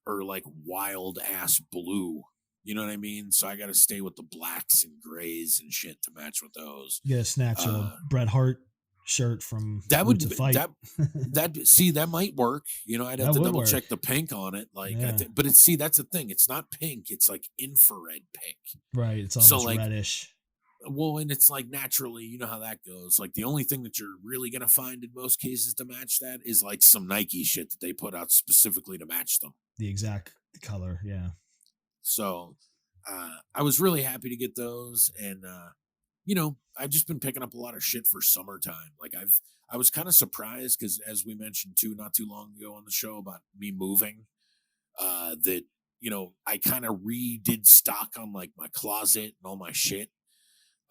or like wild ass blue. You know what I mean? So I got to stay with the blacks and grays and shit to match with those. You got to snatch a Bret Hart shirt from that would fight. That might work. You know, I'd have to double check the pink on it. Like, yeah. But that's the thing. It's not pink. It's like infrared pink. Right. It's almost so like, reddish. Well, and it's like naturally, you know how that goes. Like the only thing that you're really going to find in most cases to match that is like some Nike shit that they put out specifically to match them. The exact color. Yeah. So I was really happy to get those. And, you know, I've just been picking up a lot of shit for summertime. Like I was kind of surprised because as we mentioned too, not too long ago on the show about me moving, that, you know, I kind of redid stock on like my closet and all my shit.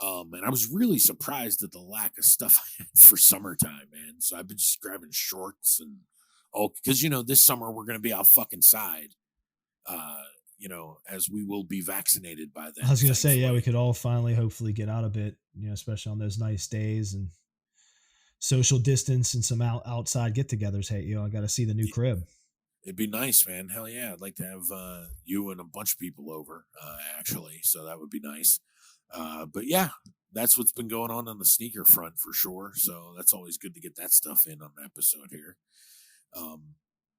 And I was really surprised at the lack of stuff I had for summertime, man. So I've been just grabbing shorts and because this summer we're gonna be outside, uh, as we will be vaccinated by I then, was gonna say, yeah, we thankfully. could all finally, hopefully, get out a bit, especially on those nice days and social distance and some outside get-togethers. Hey, I got to see the new Y- crib. It'd be nice, man. Hell yeah, I'd like to have you and a bunch of people over, actually. So that would be nice. But yeah, that's what's been going on the sneaker front for sure. So that's always good to get that stuff in on an episode here. Um,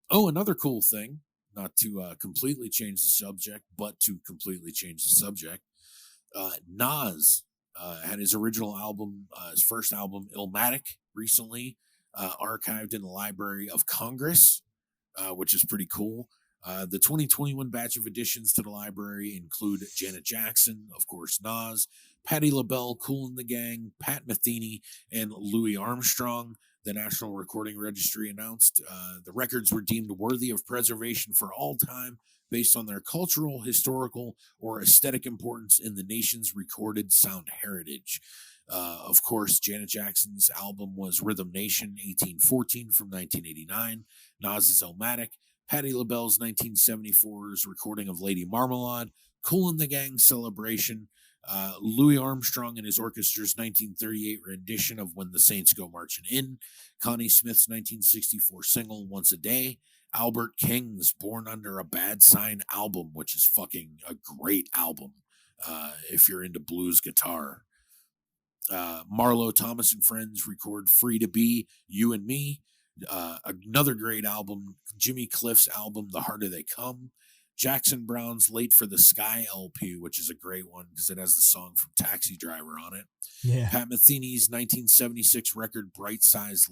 oh, another cool thing, not to completely change the subject, but to completely change the subject. Nas had his original album, his first album, Illmatic, recently archived in the Library of Congress, which is pretty cool. The 2021 batch of additions to the library include Janet Jackson, of course, Nas, Patti LaBelle, Kool and the Gang, Pat Metheny, and Louis Armstrong. The National Recording Registry announced the records were deemed worthy of preservation for all time based on their cultural, historical, or aesthetic importance in the nation's recorded sound heritage. Of course, Janet Jackson's album was Rhythm Nation 1814 from 1989, Nas's Illmatic, Patti LaBelle's 1974's recording of Lady Marmalade, Kool and the Gang Celebration, Louis Armstrong and his orchestra's 1938 rendition of When the Saints Go Marching In, Connie Smith's 1964 single Once a Day, Albert King's Born Under a Bad Sign album, which is fucking a great album if you're into blues guitar. Marlo Thomas and Friends record Free to Be, You and Me. Another great album, Jimmy Cliff's album, The Harder They Come. Jackson Brown's Late for the Sky LP, which is a great one because it has the song from Taxi Driver on it. Yeah. Pat Metheny's 1976 record, Bright Size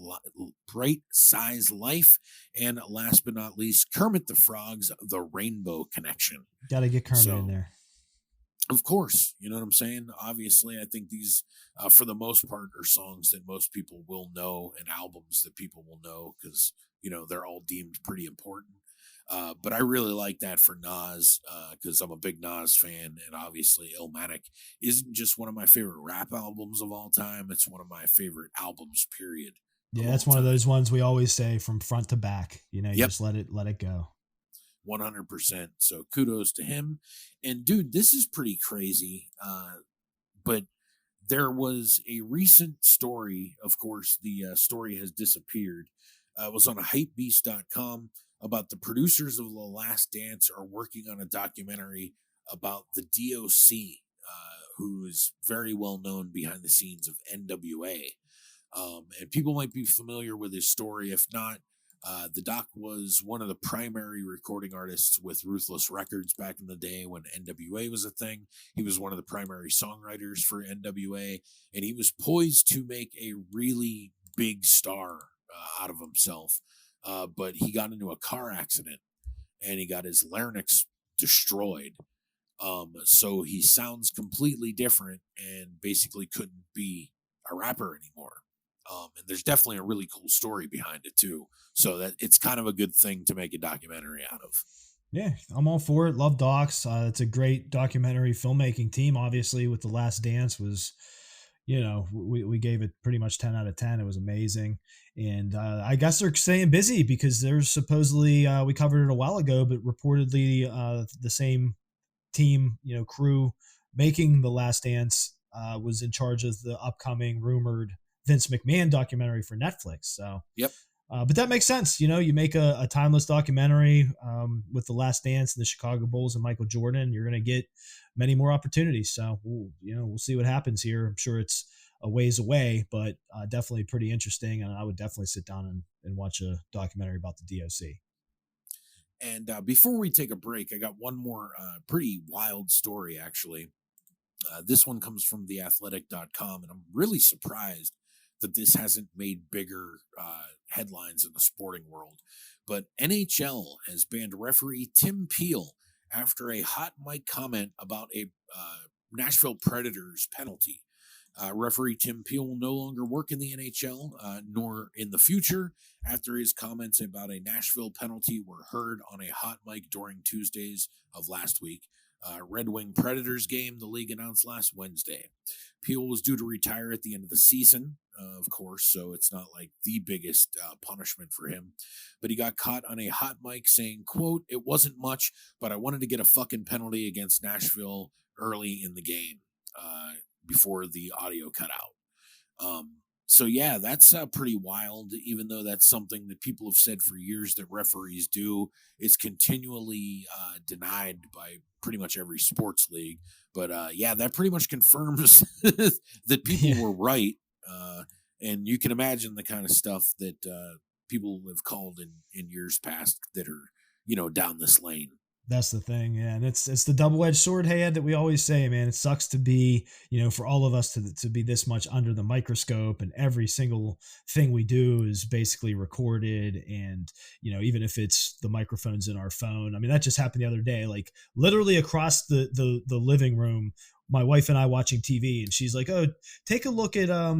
Life. And last but not least, Kermit the Frog's The Rainbow Connection. Got to get Kermit in there. Of course, you know what I'm saying? Obviously, I think these, for the most part, are songs that most people will know and albums that people will know because, they're all deemed pretty important. But I really like that for Nas because I'm a big Nas fan. And obviously, Illmatic isn't just one of my favorite rap albums of all time. It's one of my favorite albums, period. Yeah, that's one of those ones we always say from front to back. You Yep. just let it go. 100%. So kudos to him. And dude, this is pretty crazy. But there was a recent story. Of course, the story has disappeared. It was on hypebeast.com about the producers of The Last Dance are working on a documentary about the DOC, who is very well known behind the scenes of NWA. And people might be familiar with his story. If not, the doc was one of the primary recording artists with Ruthless Records back in the day when NWA was a thing. He was one of the primary songwriters for NWA, and he was poised to make a really big star out of himself. But he got into a car accident and he got his larynx destroyed. So he sounds completely different and basically couldn't be a rapper anymore. And there's definitely a really cool story behind it too. So that it's kind of a good thing to make a documentary out of. Yeah, I'm all for it. Love docs. It's a great documentary filmmaking team. Obviously, with The Last Dance was, we gave it pretty much 10 out of 10. It was amazing. And I guess they're staying busy because there's supposedly, we covered it a while ago, but reportedly the same team, crew making The Last Dance was in charge of the upcoming rumored Vince McMahon documentary for Netflix. So, yep. But that makes sense. You make a timeless documentary with The Last Dance and the Chicago Bulls and Michael Jordan, you're going to get many more opportunities. So, we'll see what happens here. I'm sure it's a ways away, but definitely pretty interesting. And I would definitely sit down and watch a documentary about the DOC. And before we take a break, I got one more pretty wild story, actually. This one comes from theathletic.com, and I'm really surprised that this hasn't made bigger headlines in the sporting world. But NHL has banned referee Tim Peel after a hot mic comment about a Nashville Predators penalty. Referee Tim Peel will no longer work in the NHL, nor in the future, after his comments about a Nashville penalty were heard on a hot mic during Tuesdays of last week. Red Wing Predators game, the league announced last Wednesday. Peel was due to retire at the end of the season, of course, so it's not like the biggest punishment for him. But he got caught on a hot mic saying, quote, "It wasn't much, but I wanted to get a fucking penalty against Nashville early in the game before the audio cut out." So yeah, that's pretty wild, even though that's something that people have said for years that referees do. It's continually denied by pretty much every sports league. But yeah, that pretty much confirms that people Yeah. were right. And you can imagine the kind of stuff that people have called in years past that are, down this lane. That's the thing, yeah, and it's the double-edged sword, hey, that we always say, man. It sucks to be, for all of us to be this much under the microscope, and every single thing we do is basically recorded, and even if it's the microphones in our phone. I mean, that just happened the other day, like literally across the living room. My wife and I watching TV, and she's like, "Oh, take a look at I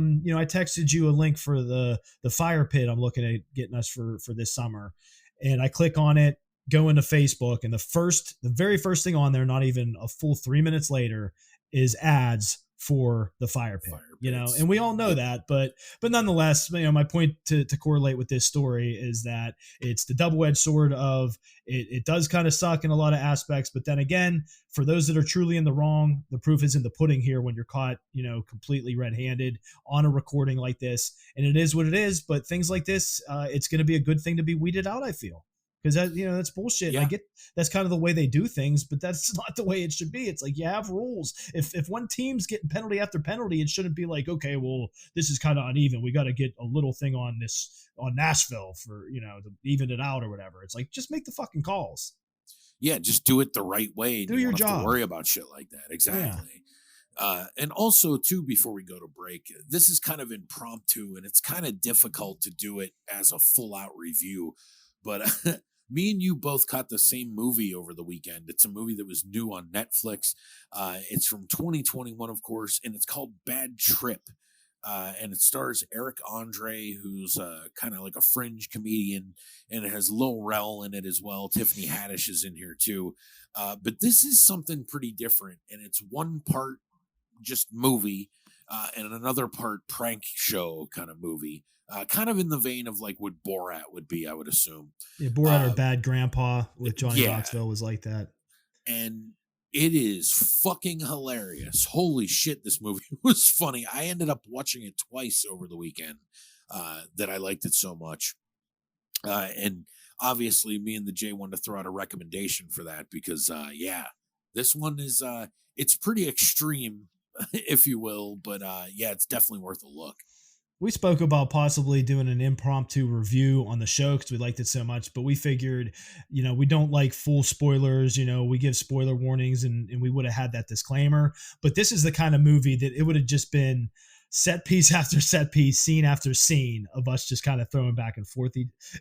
texted you a link for the fire pit I'm looking at getting us for this summer," and I click on it, go into Facebook, and the very first thing on there, not even a full 3 minutes later, is ads for the fire pit. And we all know that, but nonetheless, my point to correlate with this story is that it's the double-edged sword of it does kind of suck in a lot of aspects, but then again, for those that are truly in the wrong, the proof is in the pudding here when you're caught, completely red-handed on a recording like this, and it is what it is. But things like this, it's going to be a good thing to be weeded out, I feel. Because that's bullshit. Yeah. I get that's kind of the way they do things, but that's not the way it should be. It's like you have rules. If one team's getting penalty after penalty, it shouldn't be like, okay, well, this is kind of uneven. We got to get a little thing on Nashville for to even it out or whatever. It's like, just make the fucking calls. Yeah, just do it the right way. Do your job. Have to worry about shit like that. Exactly. Yeah. And also, too, before we go to break, this is kind of impromptu, and it's kind of difficult to do it as a full-out review. But me and you both caught the same movie over the weekend. It's a movie that was new on Netflix. It's from 2021, of course, and it's called Bad Trip. And it stars Eric Andre, who's kind of like a fringe comedian, and it has Lil Rel in it as well. Tiffany Haddish is in here too. But this is something pretty different, and it's one part just movie and another part prank show kind of movie. Kind of in the vein of like what Borat would be, I would assume. Yeah, Borat or Bad Grandpa with Johnny Knoxville was like that. And it is fucking hilarious. Holy shit, this movie was funny. I ended up watching it twice over the weekend that I liked it so much. And obviously me and the Jay wanted to throw out a recommendation for that because, this one is, it's pretty extreme, if you will. But yeah, it's definitely worth a look. We spoke about possibly doing an impromptu review on the show because we liked it so much, but we figured, we don't like full spoilers. We give spoiler warnings, and we would have had that disclaimer. But this is the kind of movie that it would have just been set piece after set piece, scene after scene of us just kind of throwing back and forth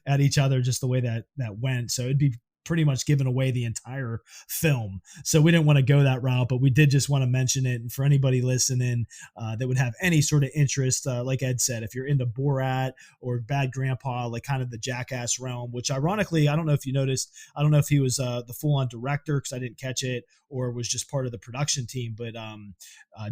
at each other, just the way that went. So it'd be pretty much giving away the entire film. So we didn't want to go that route, but we did just want to mention it. And for anybody listening that would have any sort of interest, like Ed said, if you're into Borat or Bad Grandpa, like kind of the Jackass realm, which ironically, I don't know if you noticed, I don't know if he was the full-on director because I didn't catch it, or was just part of the production team. But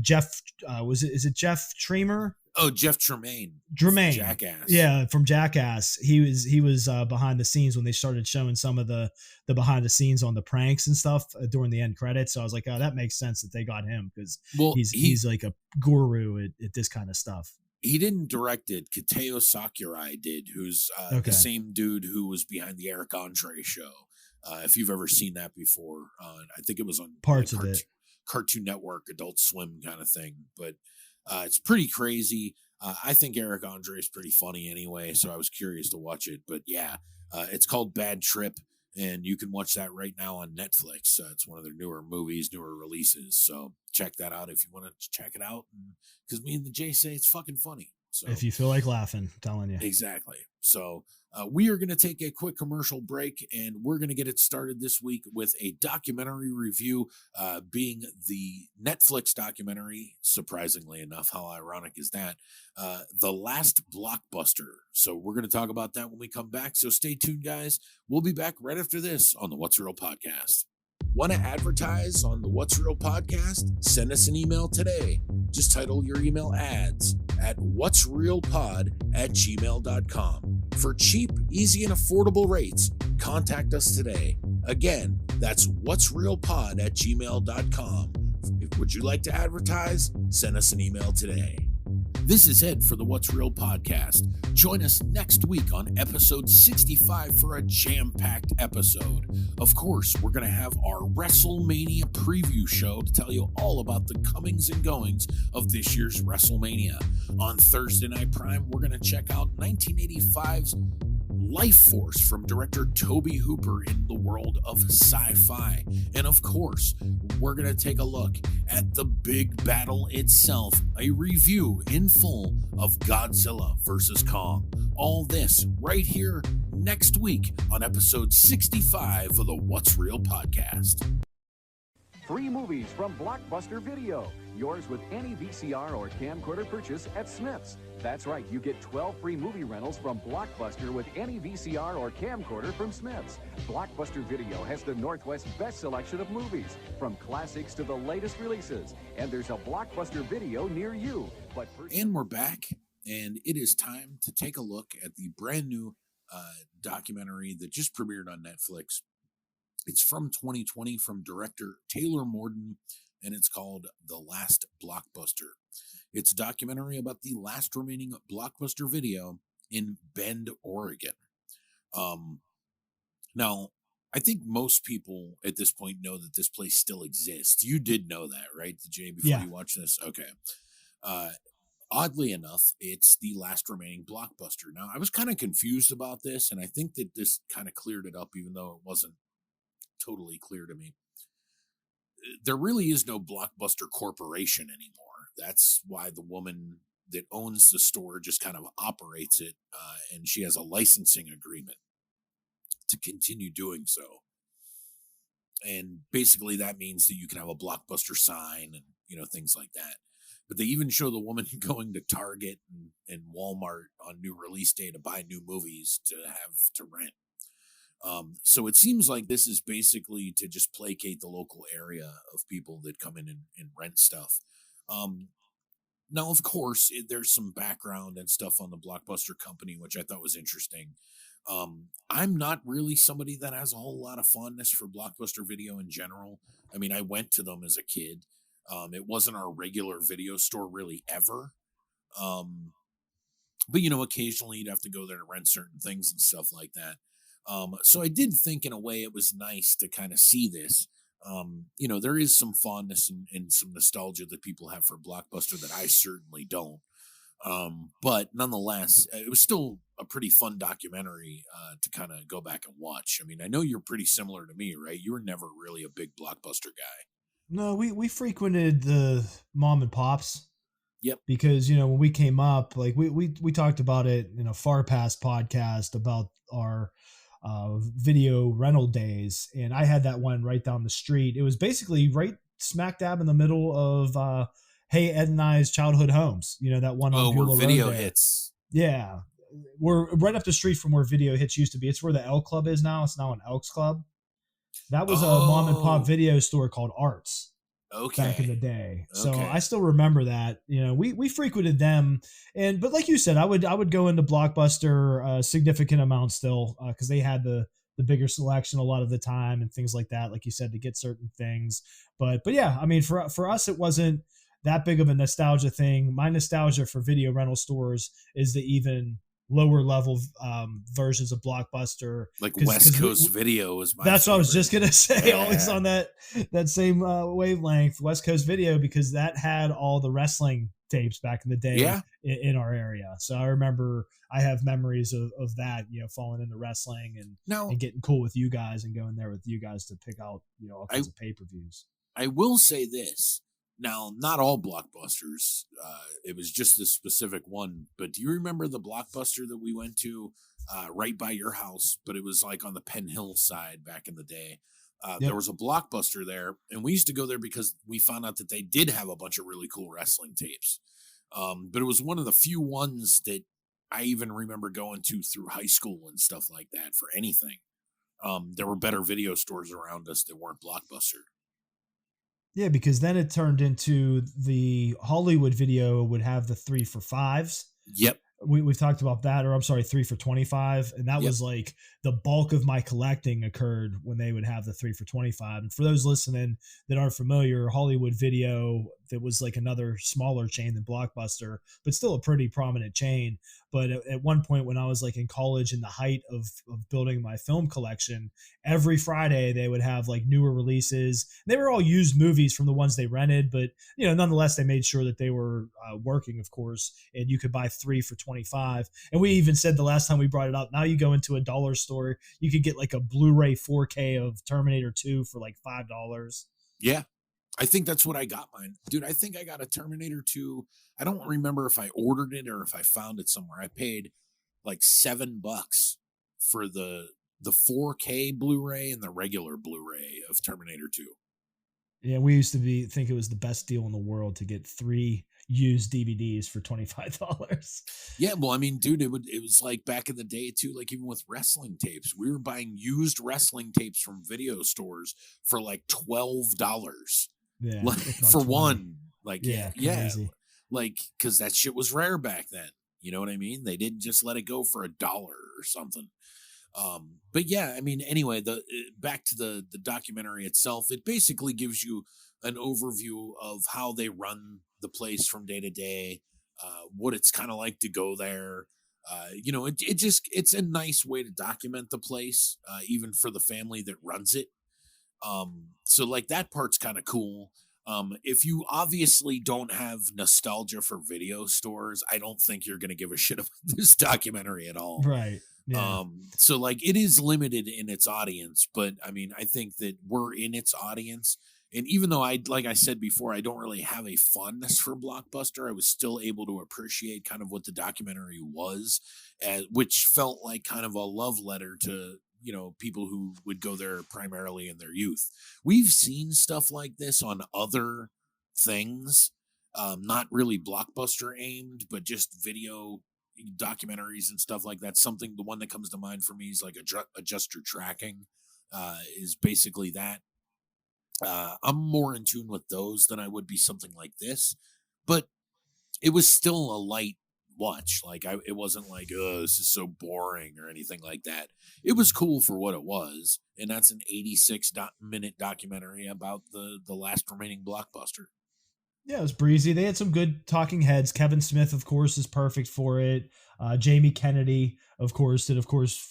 Jeff, is it Jeff Tremer? Oh, Jeff Tremaine. Jackass. Yeah, from Jackass. He was behind the scenes when they started showing some of the behind the scenes on the pranks and stuff during the end credits. So I was like, oh, that makes sense that they got him because he's like a guru at this kind of stuff. He didn't direct it. Kateo Sakurai did, who's the same dude who was behind the Eric Andre show. If you've ever seen that before, I think it was on parts of it. Cartoon Network, Adult Swim kind of thing. But it's pretty crazy. I think Eric Andre is pretty funny anyway, so I was curious to watch it. But yeah, it's called Bad Trip, and you can watch that right now on Netflix. It's one of their newer movies, newer releases. So check that out if you want to check it out. Because me and the Jay say it's fucking funny. So if you feel like laughing, I'm telling you. Exactly. So we are going to take a quick commercial break, and we're going to get it started this week with a documentary review, being the Netflix documentary, surprisingly enough. How ironic is that? The Last Blockbuster. So we're going to talk about that when we come back. So stay tuned, guys. We'll be back right after this on the What's Real podcast. Want to advertise on the What's Real podcast? Send us an email today. Just title your email ads at whatsrealpod@gmail.com. For cheap, easy, and affordable rates, contact us today. Again, that's whatsrealpod@gmail.com. Would you like to advertise? Send us an email today. This is Ed for the What's Real podcast. Join us next week on episode 65 for a jam-packed episode. Of course, we're going to have our WrestleMania preview show to tell you all about the comings and goings of this year's WrestleMania. On Thursday Night Prime, we're going to check out 1985's Life Force from director Tobe Hooper in the world of sci-fi. And of course, we're going to take a look at the big battle itself, a review in full of Godzilla vs. Kong. All this right here next week on episode 65 of the What's Real podcast. Free movies from Blockbuster Video. Yours with any VCR or camcorder purchase at Smith's. That's right, you get 12 free movie rentals from Blockbuster with any VCR or camcorder from Smith's. Blockbuster Video has the Northwest's best selection of movies, from classics to the latest releases. And there's a Blockbuster Video near you. And we're back, and it is time to take a look at the brand new documentary that just premiered on Netflix. It's from 2020 from director Taylor Morden, and it's called The Last Blockbuster. It's a documentary about the last remaining Blockbuster Video in Bend, Oregon. Now, I think most people at this point know that this place still exists. You did know that, right, Jay, before you watched this? Okay. Oddly enough, it's the last remaining Blockbuster. Now, I was kind of confused about this, and I think that this kind of cleared it up, even though it wasn't totally clear to me. There really is no Blockbuster Corporation anymore. That's why the woman that owns the store just kind of operates it, and she has a licensing agreement to continue doing so. And basically that means that you can have a Blockbuster sign and, things like that. But they even show the woman going to Target and Walmart on new release day to buy new movies to have to rent. So it seems like this is basically to just placate the local area of people that come in and rent stuff. Now, of course, there's some background and stuff on the Blockbuster company, which I thought was interesting. I'm not really somebody that has a whole lot of fondness for Blockbuster Video in general. I mean, I went to them as a kid. It wasn't our regular video store really ever. But, occasionally you'd have to go there to rent certain things and stuff like that. So I did think in a way it was nice to kind of see this. There is some fondness and some nostalgia that people have for Blockbuster that I certainly don't. But nonetheless, it was still a pretty fun documentary to kind of go back and watch. I mean, I know you're pretty similar to me, right? You were never really a big Blockbuster guy. No, we frequented the mom and pops. Yep. Because, when we came up, like we talked about it in a far past podcast about our video rental days, and I had that one right down the street. It was basically right smack dab in the middle of Hey Ed and I's childhood homes. That one on where Beulah Video Road there. Hits. Yeah, we're right up the street from where Video Hits used to be. It's where the Elk Club is now. It's now an Elks Club. That was a mom and pop video store called Arts. Back in the day. So I still remember that. We frequented them, but like you said, I would go into Blockbuster a significant amount still, because they had the bigger selection a lot of the time and things like that, like you said, to get certain things. But yeah, I mean, for us, it wasn't that big of a nostalgia thing. My nostalgia for video rental stores is the even lower level versions of Blockbuster, like West Coast Video is my that's favorite. What I was just gonna say. Always on that same wavelength, West Coast Video, because that had all the wrestling tapes back in the day in our area. So I remember I have memories of that, falling into wrestling and getting cool with you guys and going there with you guys to pick out all kinds of pay-per-views. I will say this. Now, not all Blockbusters. It was just this specific one. But do you remember the Blockbuster that we went to right by your house? But it was like on the Penn Hill side back in the day. There was a Blockbuster there. And we used to go there because we found out that they did have a bunch of really cool wrestling tapes. But it was one of the few ones that I even remember going to through high school and stuff like that for anything. there were better video stores around us that weren't Blockbuster. Yeah, because then it turned into the Hollywood Video would have the 3 for $5s. Yep. We've talked about that, or I'm sorry, 3 for $25. And that was like the bulk of my collecting occurred when they would have the 3 for $25. And for those listening that aren't familiar, Hollywood Video, that was like another smaller chain than Blockbuster, but still a pretty prominent chain. But at one point when I was like in college, in the height of building my film collection, every Friday they would have like newer releases. They were all used movies from the ones they rented, but nonetheless, they made sure that they were working, of course, and you could buy 3 for $25. And we even said the last time we brought it up, now you go into a dollar store, you could get like a Blu-ray 4K of Terminator 2 for like $5. Yeah. I think that's what I got mine. Dude, I think I got a Terminator 2. I don't remember if I ordered it or if I found it somewhere. I paid like $7 for the 4K Blu-ray and the regular Blu-ray of Terminator 2. Yeah, we used to think it was the best deal in the world to get 3 used DVDs for $25. Yeah, well, I mean, dude, it was like back in the day too, like even with wrestling tapes, we were buying used wrestling tapes from video stores for like $12. Yeah, like, for 20. One. Like, yeah, crazy. like, because that shit was rare back then. You know what I mean? They didn't just let it go for $1 or something. But yeah, I mean, anyway, back to the documentary itself, it basically gives you an overview of how they run the place from day to day, what it's kind of like to go there. It's a nice way to document the place, even for the family that runs it. So like that part's kind of cool. If you obviously don't have nostalgia for video stores, I don't think you're going to give a shit about this documentary at all. Right. Yeah. So like it is limited in its audience, but I mean, I think that we're in its audience. And even though like I said before, I don't really have a fondness for Blockbuster, I was still able to appreciate kind of what the documentary was, which felt like kind of a love letter to, people who would go there primarily in their youth. We've seen stuff like this on other things, not really Blockbuster aimed, but just video documentaries and stuff like that. The one that comes to mind for me is like adjuster tracking, is basically that. I'm more in tune with those than I would be something like this, but it was still a light watch. Like it wasn't like, oh, this is so boring or anything like that. It was cool for what it was, and that's an 86-minute documentary about the last remaining Blockbuster. Yeah, it was breezy. They had some good talking heads. Kevin Smith, of course, is perfect for it. Jamie Kennedy, of course,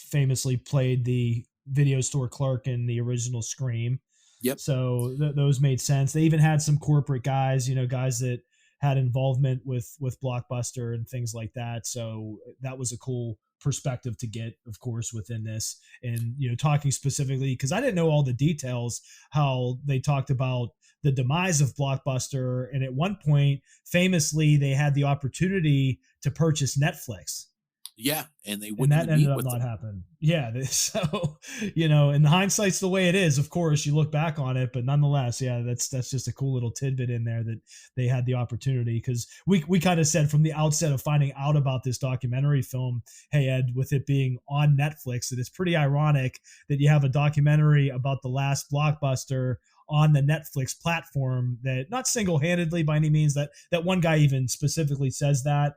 famously played the video store clerk in the original Scream. Yep. So those made sense. They even had some corporate guys, guys that had involvement with Blockbuster and things like that. So that was a cool perspective to get, of course, within this. And, talking specifically, because I didn't know all the details, how they talked about the demise of Blockbuster. And at one point, famously, they had the opportunity to purchase Netflix. Yeah, and they wouldn't. And that ended up not happening. Yeah, so and hindsight's the way it is. Of course, you look back on it, but nonetheless, yeah, that's just a cool little tidbit in there that they had the opportunity, because we kind of said from the outset of finding out about this documentary film, hey Ed, with it being on Netflix, that it's pretty ironic that you have a documentary about the last Blockbuster on the Netflix platform, that not single-handedly by any means, that one guy even specifically says that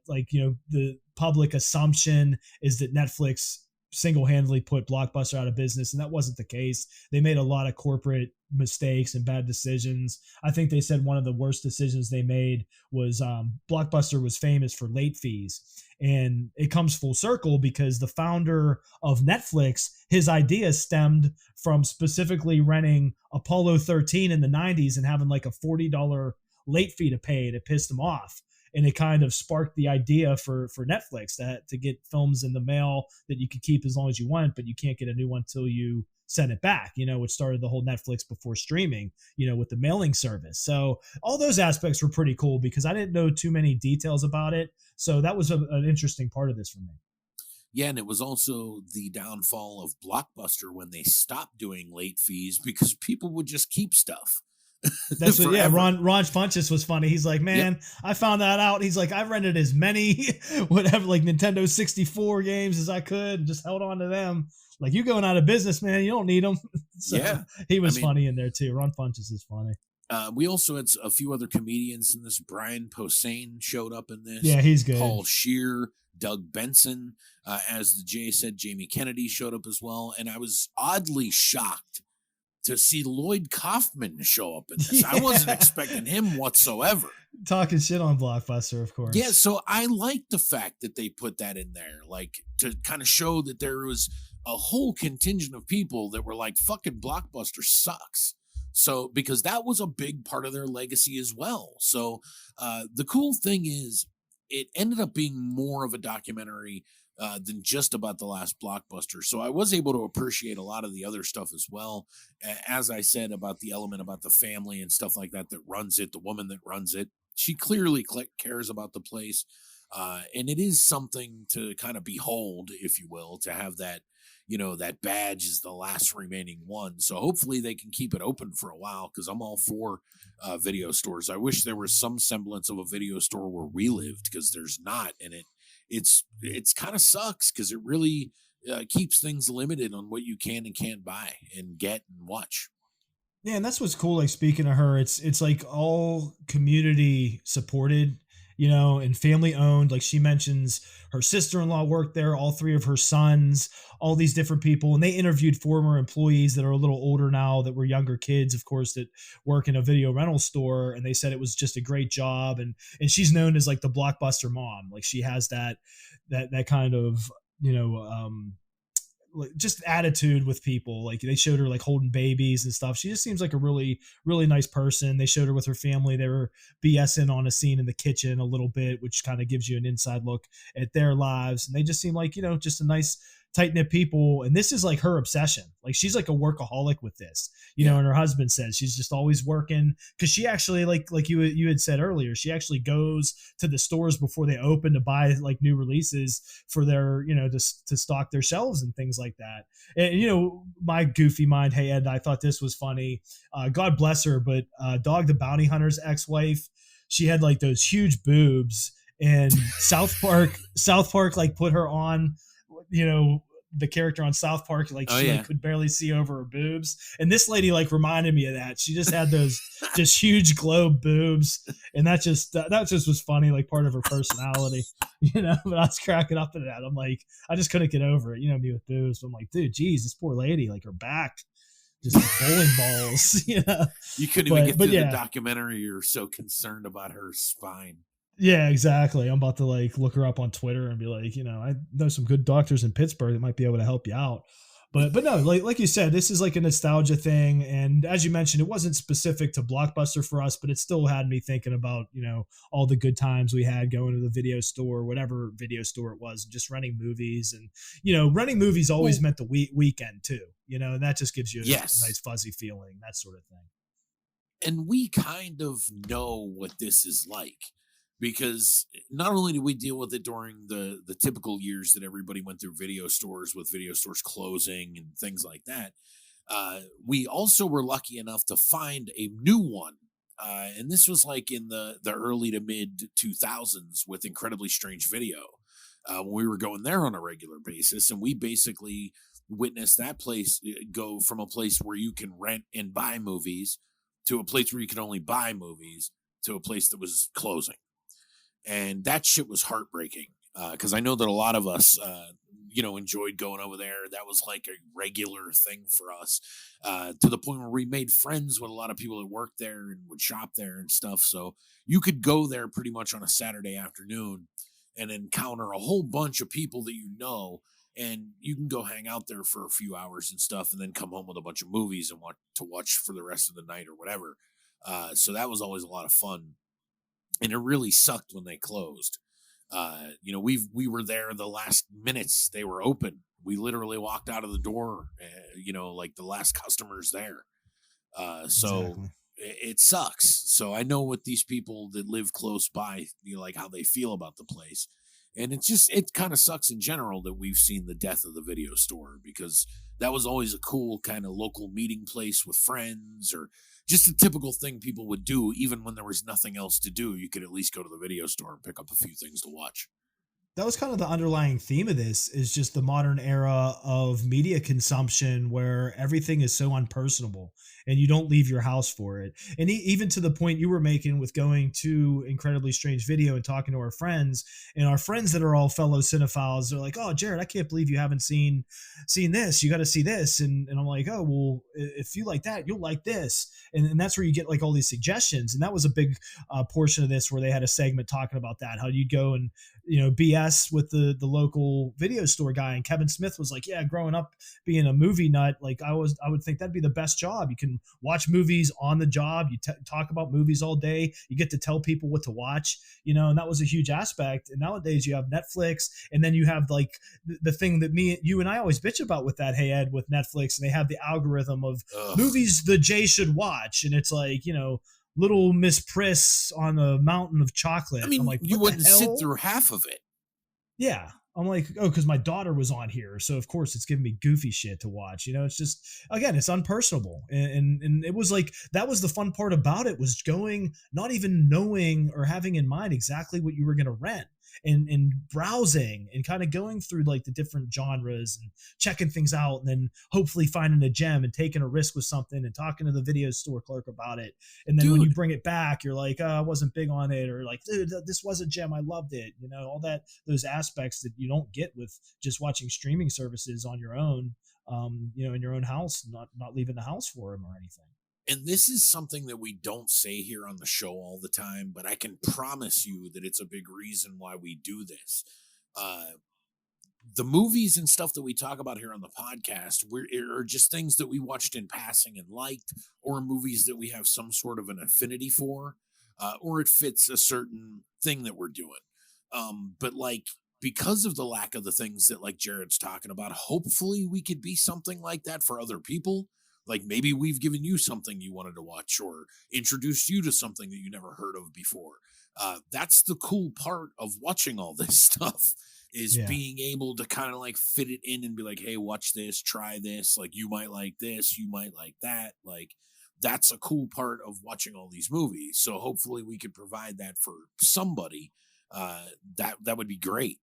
like, the public assumption is that Netflix single-handedly put Blockbuster out of business, and that wasn't the case. They made a lot of corporate mistakes and bad decisions. I think they said one of the worst decisions they made was Blockbuster was famous for late fees. And it comes full circle because the founder of Netflix, his idea stemmed from specifically renting Apollo 13 in the 90s and having like a $40 late fee to pay. And it pissed him off. And it kind of sparked the idea for Netflix to get films in the mail that you could keep as long as you want, but you can't get a new one until you send it back, which started the whole Netflix before streaming, with the mailing service. So all those aspects were pretty cool because I didn't know too many details about it. So that was an interesting part of this for me. Yeah, and it was also the downfall of Blockbuster when they stopped doing late fees because people would just keep stuff. That's what, yeah. Ron Funches was funny. He's like, man, yep. I found that out. He's like, I rented as many, whatever, like Nintendo 64 games as I could and just held on to them. Like, you going out of business, man. You don't need them. So Yeah. he was I mean, funny in there too. Ron Funches is funny. We also had a few other comedians in this. Brian Posehn showed up in this. Yeah, he's good. Paul Scheer, Doug Benson, as the Jay said, Jamie Kennedy showed up as well. And I was oddly shocked to see Lloyd Kaufman show up in this. I wasn't expecting him whatsoever. Talking shit on Blockbuster, of course. Yeah, so I like the fact that they put that in there, like to kind of show that there was a whole contingent of people that were like, fucking Blockbuster sucks. So, because that was a big part of their legacy as well. So, the cool thing is, it ended up being more of a documentary than just about the last Blockbuster. So I was able to appreciate a lot of the other stuff as well. As I said, about the element about the family and stuff like that runs it, the woman that runs it. She clearly cares about the place. And it is something to kind of behold, if you will, to have that, that badge is the last remaining one. So hopefully they can keep it open for a while, because I'm all for video stores. I wish there was some semblance of a video store where we lived, because there's not. And it's kind of sucks, because it really keeps things limited on what you can and can't buy and get and watch. Yeah, and that's what's cool. Like, speaking of her, it's like all community supported, and family owned. Like, she mentions her sister-in-law worked there, all three of her sons, all these different people. And they interviewed former employees that are a little older now, that were younger kids, of course, that work in a video rental store. And they said it was just a great job. And she's known as like the Blockbuster mom. Like, she has that kind of, like, just attitude with people. Like, they showed her like holding babies and stuff. She just seems like a really, really nice person. They showed her with her family. They were BSing on a scene in the kitchen a little bit, which kind of gives you an inside look at their lives. And they just seem like, just a nice, tight-knit people. And this is like her obsession. Like, she's like a workaholic with this, and her husband says she's just always working, because she actually, like you had said earlier, she actually goes to the stores before they open to buy like new releases for their, to stock their shelves and things like that. And, my goofy mind, hey Ed, I thought this was funny. God bless her, but Dog the Bounty Hunter's ex-wife, she had like those huge boobs, and South Park like put her on, the character on South Park, like, could barely see over her boobs. And this lady like reminded me of that. She just had those just huge globe boobs. And that just was funny, like part of her personality, but I was cracking up at that. I'm like, I just couldn't get over it, me with boobs. But I'm like, dude, geez, this poor lady, like her back, just like bowling balls, You couldn't even get through the documentary. You're so concerned about her spine. Yeah, exactly. I'm about to like look her up on Twitter and be like, I know some good doctors in Pittsburgh that might be able to help you out. But no, like you said, this is like a nostalgia thing. And as you mentioned, it wasn't specific to Blockbuster for us, but it still had me thinking about, all the good times we had going to the video store, whatever video store it was, just renting movies. And, renting movies always meant the weekend too, and that just gives you a nice fuzzy feeling, that sort of thing. And we kind of know what this is like, because not only did we deal with it during the typical years that everybody went through video stores, with video stores closing and things like that, we also were lucky enough to find a new one. And this was like in the early to mid 2000s with Incredibly Strange Video. When we were going there on a regular basis, and we basically witnessed that place go from a place where you can rent and buy movies to a place where you can only buy movies to a place that was closing. And that shit was heartbreaking, because I know that a lot of us, enjoyed going over there. That was like a regular thing for us, to the point where we made friends with a lot of people that worked there and would shop there and stuff. So you could go there pretty much on a Saturday afternoon and encounter a whole bunch of people that and you can go hang out there for a few hours and stuff, and then come home with a bunch of movies and watch for the rest of the night or whatever. So that was always a lot of fun. And it really sucked when they closed. We were there the last minutes they were open. We literally walked out of the door, like the last customers there. So exactly. It sucks. So I know what these people that live close by, like how they feel about the place. And it kind of sucks in general that we've seen the death of the video store, because that was always a cool kind of local meeting place with friends, or just a typical thing people would do. Even when there was nothing else to do, you could at least go to the video store and pick up a few things to watch. that was kind of the underlying theme of this, is just the modern era of media consumption where everything is so unpersonable and you don't leave your house for it. And even to the point you were making with going to Incredibly Strange Video and talking to our friends, and our friends that are all fellow cinephiles, they're like, oh, Jared, I can't believe you haven't seen this. You got to see this. And I'm like, oh, well, if you like that, you'll like this. And that's where you get like all these suggestions. And that was a big portion of this, where they had a segment talking about that, how you'd go and, BS with the local video store guy. And Kevin Smith was like, yeah, growing up being a movie nut, like I would think that'd be the best job. You can watch movies on the job. You talk about movies all day. You get to tell people what to watch, and that was a huge aspect. And nowadays you have Netflix, and then you have like the thing that you and I always bitch about with that, hey Ed, with Netflix, and they have the algorithm of movies the Jay should watch. And it's like, Little Miss Priss on a mountain of chocolate. I mean, I'm like, you wouldn't sit through half of it. Yeah. I'm like, oh, because my daughter was on here, so of course it's giving me goofy shit to watch. It's just, again, it's unpersonable, and it was like, that was the fun part about it, was going, not even knowing or having in mind exactly what you were going to rent, and browsing and kind of going through like the different genres and checking things out, and then hopefully finding a gem and taking a risk with something and talking to the video store clerk about it. And then when you bring it back, you're like, oh, I wasn't big on it, or like, dude, this was a gem, I loved it. All that, those aspects that you don't get with just watching streaming services on your own, in your own house, not leaving the house for them or anything. And this is something that we don't say here on the show all the time, but I can promise you that it's a big reason why we do this. The movies and stuff that we talk about here on the podcast are just things that we watched in passing and liked, or movies that we have some sort of an affinity for, or it fits a certain thing that we're doing. But like, because of the lack of the things that like Jared's talking about, hopefully we could be something like that for other people. Like maybe we've given you something you wanted to watch, or introduced you to something that you never heard of before. That's the cool part of watching all this stuff, is being able to kind of like fit it in and be like, hey, watch this, try this. Like, you might like this, you might like that. Like, that's a cool part of watching all these movies. So hopefully we could provide that for somebody. That would be great.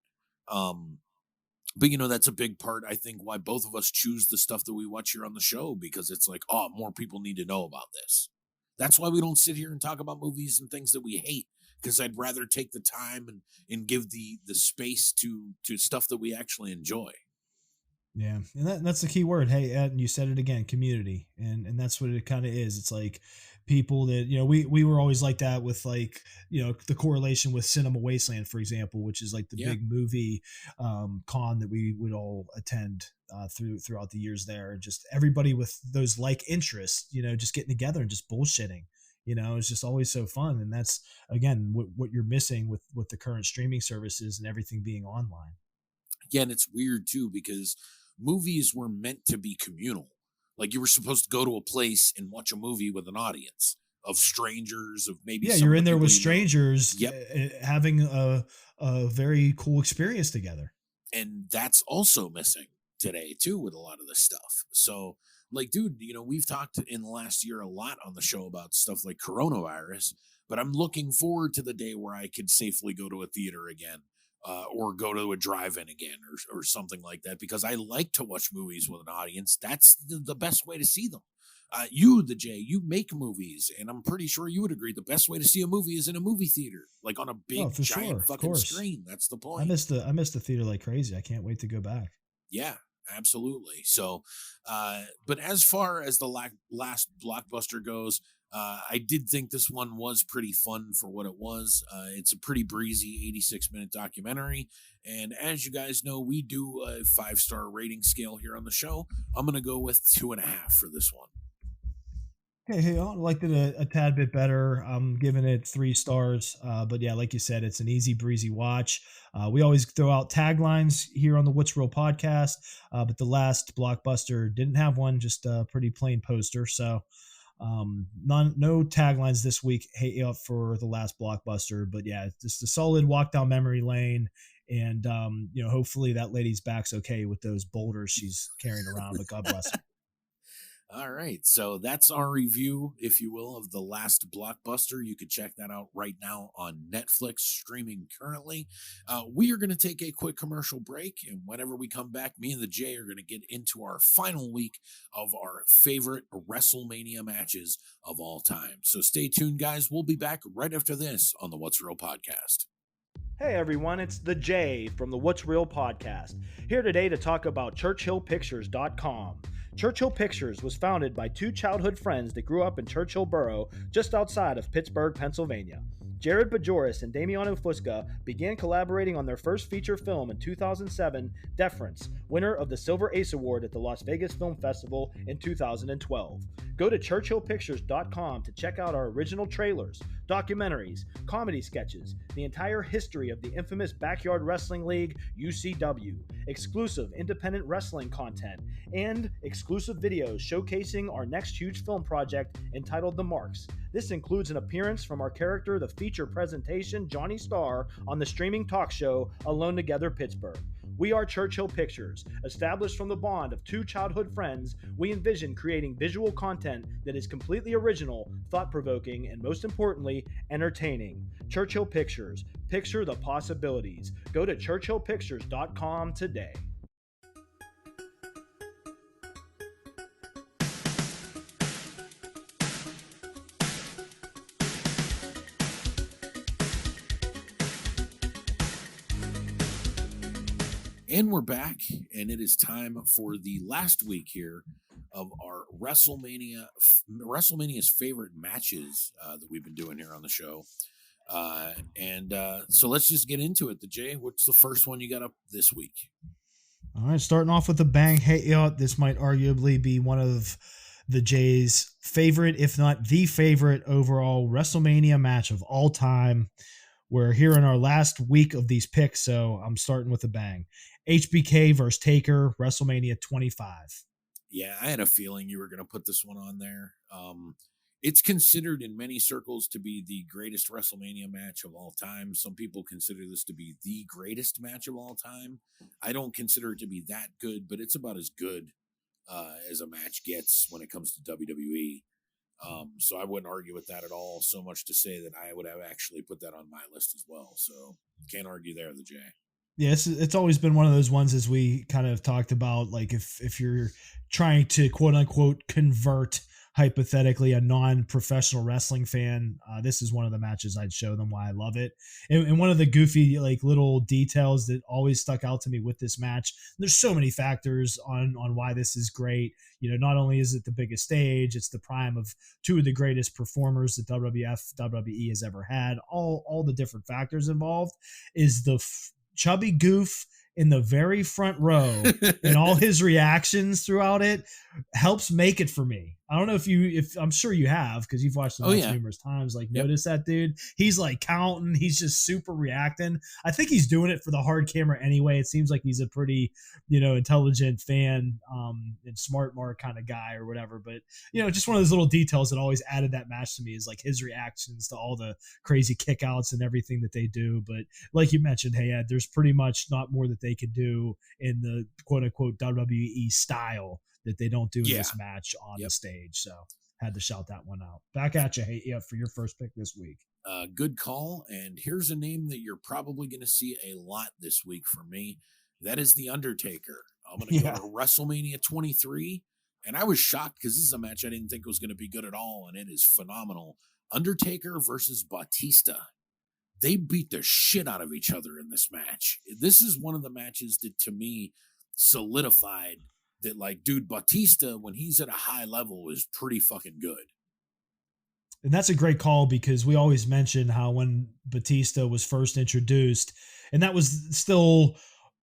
But that's a big part, I think, why both of us choose the stuff that we watch here on the show, because it's like, oh, more people need to know about this. That's why we don't sit here and talk about movies and things that we hate, because I'd rather take the time and give the space to stuff that we actually enjoy. Yeah, and that's the key word. Hey, Ed, you said it again, community, and that's what it kind of is. It's like people that we were always like that with, like, the correlation with Cinema Wasteland, for example, which is like the big movie con that we would all attend throughout the years there, and just everybody with those like interests, just getting together and just bullshitting. It's just always so fun, and that's again what you're missing with the current streaming services and everything being online. Again, it's weird too, because movies were meant to be communal. Like, you were supposed to go to a place and watch a movie with an audience of strangers, of maybe you're in there with strangers, having a very cool experience together. And that's also missing today too with a lot of this stuff. So, like, dude, we've talked in the last year a lot on the show about stuff like coronavirus, but I'm looking forward to the day where I could safely go to a theater again. Or go to a drive-in again, or something like that, because I like to watch movies with an audience. That's the best way to see them. You make movies, and I'm pretty sure you would agree the best way to see a movie is in a movie theater, like on a big giant fucking screen. That's the point. I miss the theater like crazy. I can't wait to go back. Yeah, absolutely. So, but as far as the last blockbuster goes, I did think this one was pretty fun for what it was. It's a pretty breezy 86-minute documentary. And as you guys know, we do a 5-star rating scale here on the show. I'm going to go with 2.5 for this one. Hey, I liked it a tad bit better. I'm giving it 3 stars. But yeah, like you said, it's an easy breezy watch. We always throw out taglines here on the What's Real podcast. But the last blockbuster didn't have one, just a pretty plain poster. So, no taglines this week. Hey, up for the last blockbuster, but yeah, just a solid walk down memory lane, and hopefully that lady's back's okay with those boulders she's carrying around, but God bless her. All right. So that's our review, if you will, of The Last Blockbuster. You can check that out right now on Netflix, streaming currently. We are going to take a quick commercial break. And whenever we come back, me and the Jay are going to get into our final week of our favorite WrestleMania matches of all time. So stay tuned, guys. We'll be back right after this on the What's Real podcast. Hey everyone, it's the Jay from the What's Real podcast, here today to talk about ChurchillPictures.com. Churchill Pictures was founded by two childhood friends that grew up in Churchill Borough, just outside of Pittsburgh, Pennsylvania. Jared Bajoris and Damiano Fusca began collaborating on their first feature film in 2007, Deference, winner of the Silver Ace Award at the Las Vegas Film Festival in 2012. Go to ChurchillPictures.com to check out our original trailers, documentaries, comedy sketches, the entire history of the infamous Backyard Wrestling League, UCW, exclusive independent wrestling content, and exclusive videos showcasing our next huge film project entitled The Marks. This includes an appearance from our character, the feature presentation Johnny Starr, on the streaming talk show Alone Together Pittsburgh. We are Churchill Pictures. Established from the bond of two childhood friends, we envision creating visual content that is completely original, thought-provoking, and most importantly, entertaining. Churchill Pictures. Picture the possibilities. Go to ChurchillPictures.com today. And we're back, and it is time for the last week here of our WrestleMania's favorite matches that we've been doing here on the show. So let's just get into it. Jay, what's the first one you got up this week? All right, starting off with a bang. Hey, this might arguably be one of the Jay's favorite, if not the favorite overall WrestleMania match of all time. We're here in our last week of these picks, so I'm starting with a bang. HBK versus Taker, WrestleMania 25. Yeah, I had a feeling you were going to put this one on there. It's considered in many circles to be the greatest WrestleMania match of all time. Some people consider this to be the greatest match of all time. I don't consider it to be that good, but it's about as good as a match gets when it comes to WWE. So I wouldn't argue with that at all. So much to say that I would have actually put that on my list as well. So can't argue there, the Jay. Yeah, it's always been one of those ones, as we kind of talked about, like if you're trying to quote unquote convert hypothetically a non-professional wrestling fan, this is one of the matches I'd show them why I love it. And one of the goofy like little details that always stuck out to me with this match, there's so many factors on why this is great. You know, not only is it the biggest stage, it's the prime of two of the greatest performers that WWE has ever had. All the different factors involved is the chubby goof in the very front row and all his reactions throughout it helps make it for me. I don't know if I'm sure you have, because you've watched the match numerous times. Like, notice that dude. He's like counting. He's just super reacting. I think he's doing it for the hard camera anyway. It seems like he's a pretty, intelligent fan and smart mark kind of guy or whatever. But, just one of those little details that always added that match to me is like his reactions to all the crazy kickouts and everything that they do. But like you mentioned, hey, Ed, there's pretty much not more that they can do in the quote unquote WWE style that they don't do in this match on the stage. So had to shout that one out. Back at you, hey, for your first pick this week. Good call. And here's a name that you're probably going to see a lot this week from me. That is The Undertaker. I'm going to go to WrestleMania 23. And I was shocked because this is a match I didn't think was going to be good at all. And it is phenomenal. Undertaker versus Batista. They beat the shit out of each other in this match. This is one of the matches that, to me, solidified that, like, dude, Batista, when he's at a high level, is pretty fucking good. And that's a great call, because we always mention how when Batista was first introduced, and that was still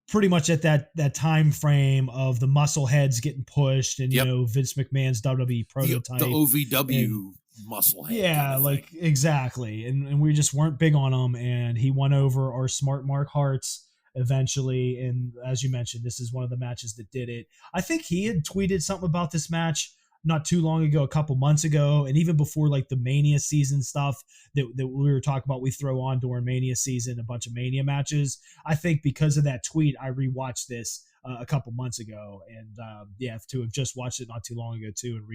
pretty much at that time frame of the muscle heads getting pushed and, Vince McMahon's WWE prototype. The OVW muscle head. Yeah, like, exactly. And we just weren't big on him, and he won over our smart Mark Harts eventually. And as you mentioned, this is one of the matches that did it. I think he had tweeted something about this match not too long ago, a couple months ago, and even before like the Mania season stuff that we were talking about, we throw on during Mania season, a bunch of Mania matches. I think because of that tweet, I rewatched this a couple months ago, and to have just watched it not too long ago too, and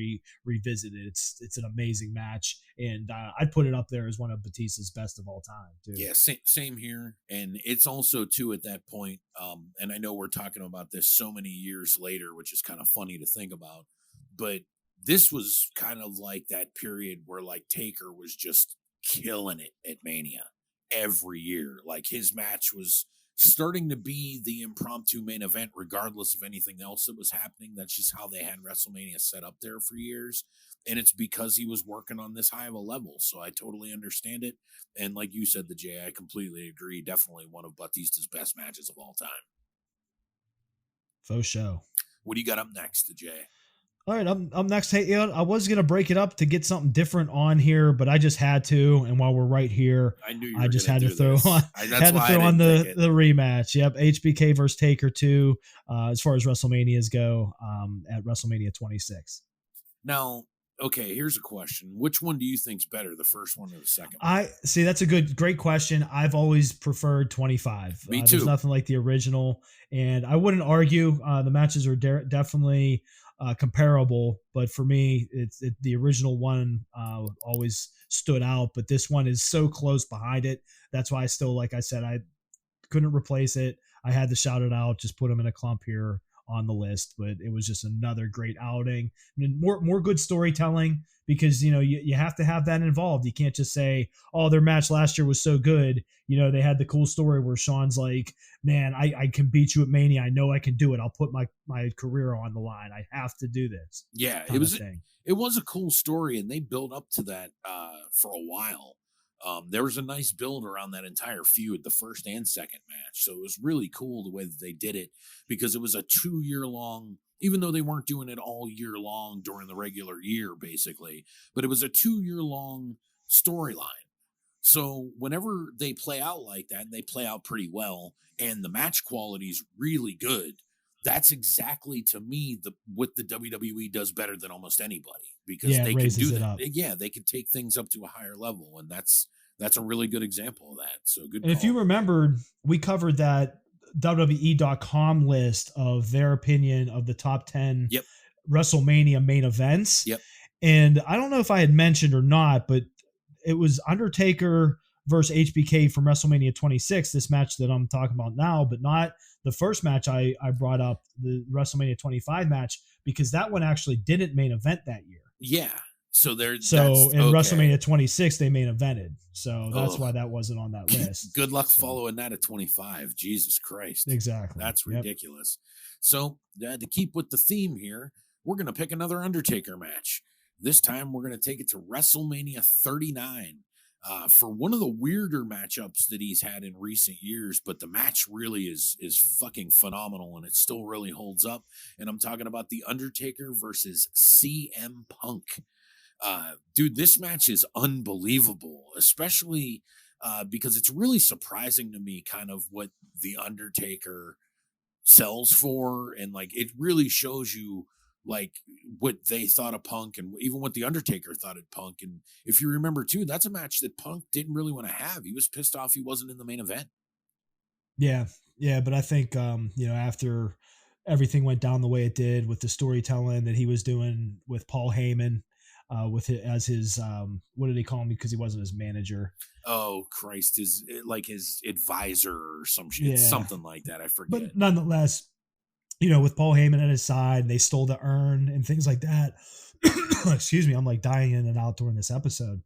revisit it, it's an amazing match, and I'd put it up there as one of Batista's best of all time too. Yeah, same here, and it's also too at that point. And I know we're talking about this so many years later, which is kind of funny to think about, but this was kind of like that period where like Taker was just killing it at Mania every year. Like his match was starting to be the impromptu main event, regardless of anything else that was happening. That's just how they had WrestleMania set up there for years. And it's because he was working on this high of a level. So I totally understand it. And like you said, the Jay, I completely agree. Definitely one of Batista's best matches of all time. Faux show. What do you got up next, the Jay? All right, I'm next. Hey, I was going to break it up to get something different on here, but I just had to. And while we're right here, I just had to throw on, the rematch. Yep, HBK versus Taker 2, as far as WrestleManias go, at WrestleMania 26. Now, okay, here's a question. Which one do you think's better, the first one or the second one? I see. That's a great question. I've always preferred 25. Me too. There's nothing like the original, and I wouldn't argue. The matches are definitely comparable, but for me, the original one always stood out. But this one is so close behind it. That's why I still, like I said, I couldn't replace it. I had to shout it out. Just put them in a clump here on the list, but it was just another great outing. I mean, more good storytelling, because you have to have that involved. You can't just say, oh, their match last year was so good. They had the cool story where Shawn's like, man, I can beat you at Mania. I know I can do it. I'll put my career on the line. I have to do this. Yeah, it was a cool story, and they built up to that for a while. There was a nice build around that entire feud, the first and second match. So it was really cool the way that they did it, because it was a 2-year long, even though they weren't doing it all year long during the regular year, basically, but it was a 2-year long storyline. So whenever they play out like that, and they play out pretty well, and the match quality is really good, that's exactly, to me, what the WWE does better than almost anybody, because they can do that. Yeah, they can take things up to a higher level, and that's a really good example of that. So good. And if you remembered, we covered that WWE.com list of their opinion of the top 10 WrestleMania main events. Yep. And I don't know if I had mentioned or not, but it was Undertaker versus HBK from WrestleMania 26, this match that I'm talking about now, but not the first match I brought up, the WrestleMania 25 match, because that one actually didn't main event that year. Yeah. So WrestleMania 26, they main evented. So that's why that wasn't on that list. Good luck following that at 25. Jesus Christ. Exactly. That's ridiculous. Yep. So to keep with the theme here, we're going to pick another Undertaker match. This time we're going to take it to WrestleMania 39. For one of the weirder matchups that he's had in recent years, but the match really is fucking phenomenal, and it still really holds up. And I'm talking about The Undertaker versus CM Punk. Dude, this match is unbelievable, especially because it's really surprising to me kind of what The Undertaker sells for, and like it really shows you like what they thought of Punk, and even what the Undertaker thought of Punk. And if you remember too, that's a match that Punk didn't really want to have. He was pissed off he wasn't in the main event. Yeah, but I think after everything went down the way it did with the storytelling that he was doing with Paul Heyman, with it as his what did he call him, because he wasn't his manager? Oh Christ, his advisor or some shit, something like that. I forget. But nonetheless, with Paul Heyman at his side, they stole the urn and things like that. Excuse me, I'm like dying in and out during this episode.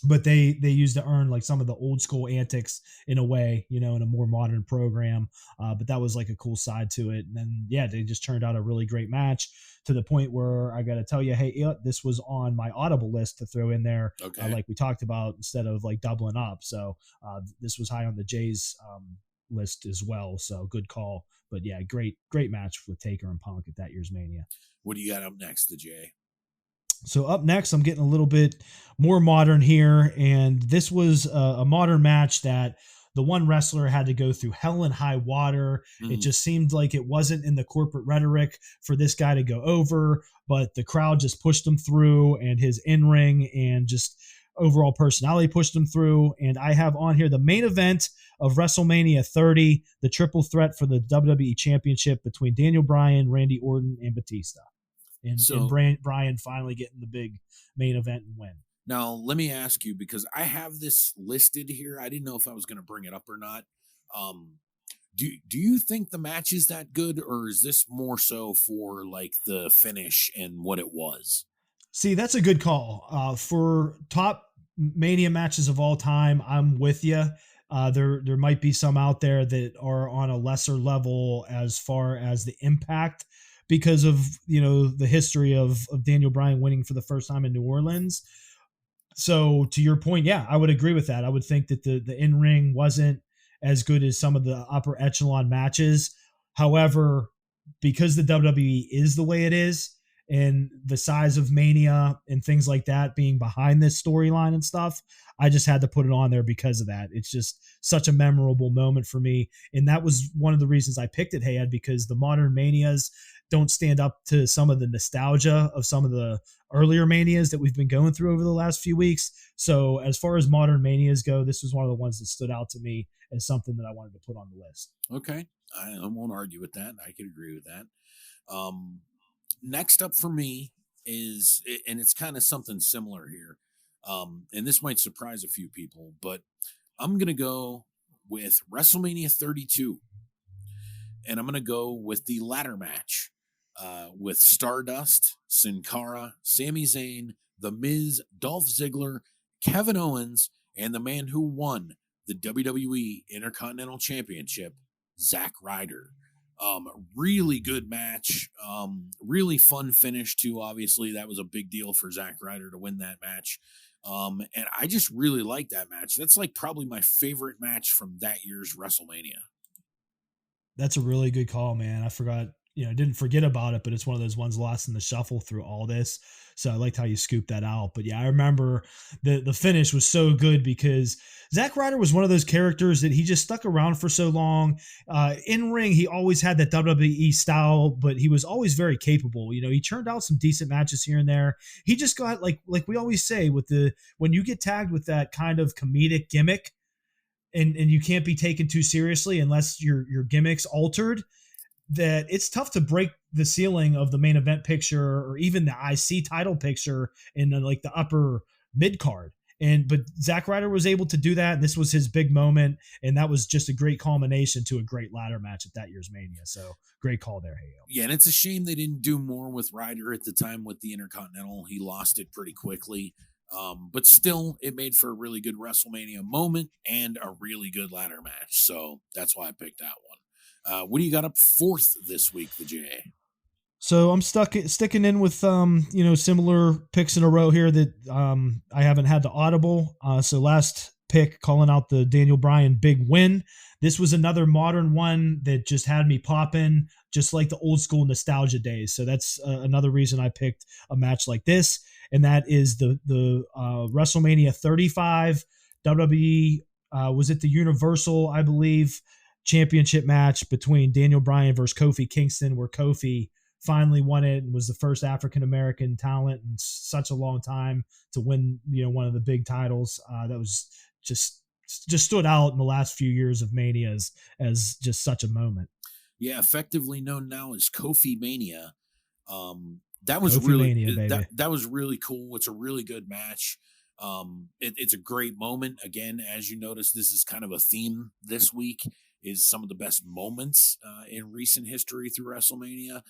But they used the urn like some of the old school antics in a way, in a more modern program. But that was like a cool side to it. And then, they just turned out a really great match, to the point where I got to tell you, hey, this was on my Audible list to throw in there, like we talked about, instead of like doubling up. So this was high on the Jays list as well. So good call. But yeah, great match with Taker and Punk at that year's Mania. What do you got up next, the Jay? So up next, I'm getting a little bit more modern here. And this was a modern match that the one wrestler had to go through hell and high water. Mm-hmm. It just seemed like it wasn't in the corporate rhetoric for this guy to go over, but the crowd just pushed him through, and his in-ring and just overall personality pushed him through. And I have on here the main event of WrestleMania 30, the triple threat for the WWE Championship between Daniel Bryan, Randy Orton, and Batista. And Bryan finally getting the big main event and win. Now, let me ask you, because I have this listed here. I didn't know if I was going to bring it up or not. Do you think the match is that good, or is this more so for like the finish and what it was? See, that's a good call. For top Mania matches of all time, I'm with you. There might be some out there that are on a lesser level as far as the impact because of, the history of Daniel Bryan winning for the first time in New Orleans. So to your point, yeah, I would agree with that. I would think that the in-ring wasn't as good as some of the upper echelon matches. However, because the WWE is the way it is and the size of Mania and things like that being behind this storyline and stuff, I just had to put it on there because of that. It's just such a memorable moment for me. And that was one of the reasons I picked it, Hayed, because the modern Manias don't stand up to some of the nostalgia of some of the earlier Manias that we've been going through over the last few weeks. So as far as modern Manias go, this was one of the ones that stood out to me as something that I wanted to put on the list. Okay. I won't argue with that. I could agree with that. Next up for me is, and it's kind of something similar here. And this might surprise a few people, but I'm going to go with WrestleMania 32. And I'm going to go with the ladder match with Stardust, Sin Cara, Sami Zayn, The Miz, Dolph Ziggler, Kevin Owens, and the man who won the WWE Intercontinental Championship, Zack Ryder. Really good match. Really fun finish too. Obviously, that was a big deal for Zack Ryder to win that match. And I just really like that match. That's like probably my favorite match from that year's WrestleMania. That's a really good call, man. I forgot, didn't forget about it, but it's one of those ones lost in the shuffle through all this. So I liked how you scooped that out. But yeah, I remember the finish was so good because Zack Ryder was one of those characters that he just stuck around for so long. In ring, he always had that WWE style, but he was always very capable. He churned out some decent matches here and there. He just got like we always say when you get tagged with that kind of comedic gimmick, and you can't be taken too seriously unless your gimmick's altered, that it's tough to break the ceiling of the main event picture or even the IC title picture in like the upper mid card. But Zack Ryder was able to do that. And this was his big moment. And that was just a great culmination to a great ladder match at that year's Mania. So great call there, Hayo. Yeah. And it's a shame they didn't do more with Ryder at the time with the Intercontinental. He lost it pretty quickly. But still, it made for a really good WrestleMania moment and a really good ladder match. So that's why I picked that one. What do you got up fourth this week, the J? So I'm sticking in with similar picks in a row here that I haven't had to audible. So last pick, calling out the Daniel Bryan big win. This was another modern one that just had me popping, just like the old school nostalgia days. So that's another reason I picked a match like this. And that is the WrestleMania 35 WWE, was it the Universal, I believe, championship match between Daniel Bryan versus Kofi Kingston, where Kofi finally won it and was the first African-American talent in such a long time to win, one of the big titles. That was just stood out in the last few years of Mania as just such a moment. Yeah, effectively known now as Kofi Mania. That was Kofi really Mania, that was really cool. It's a really good match. It's a great moment. Again, as you notice, this is kind of a theme this week, is some of the best moments in recent history through WrestleMania.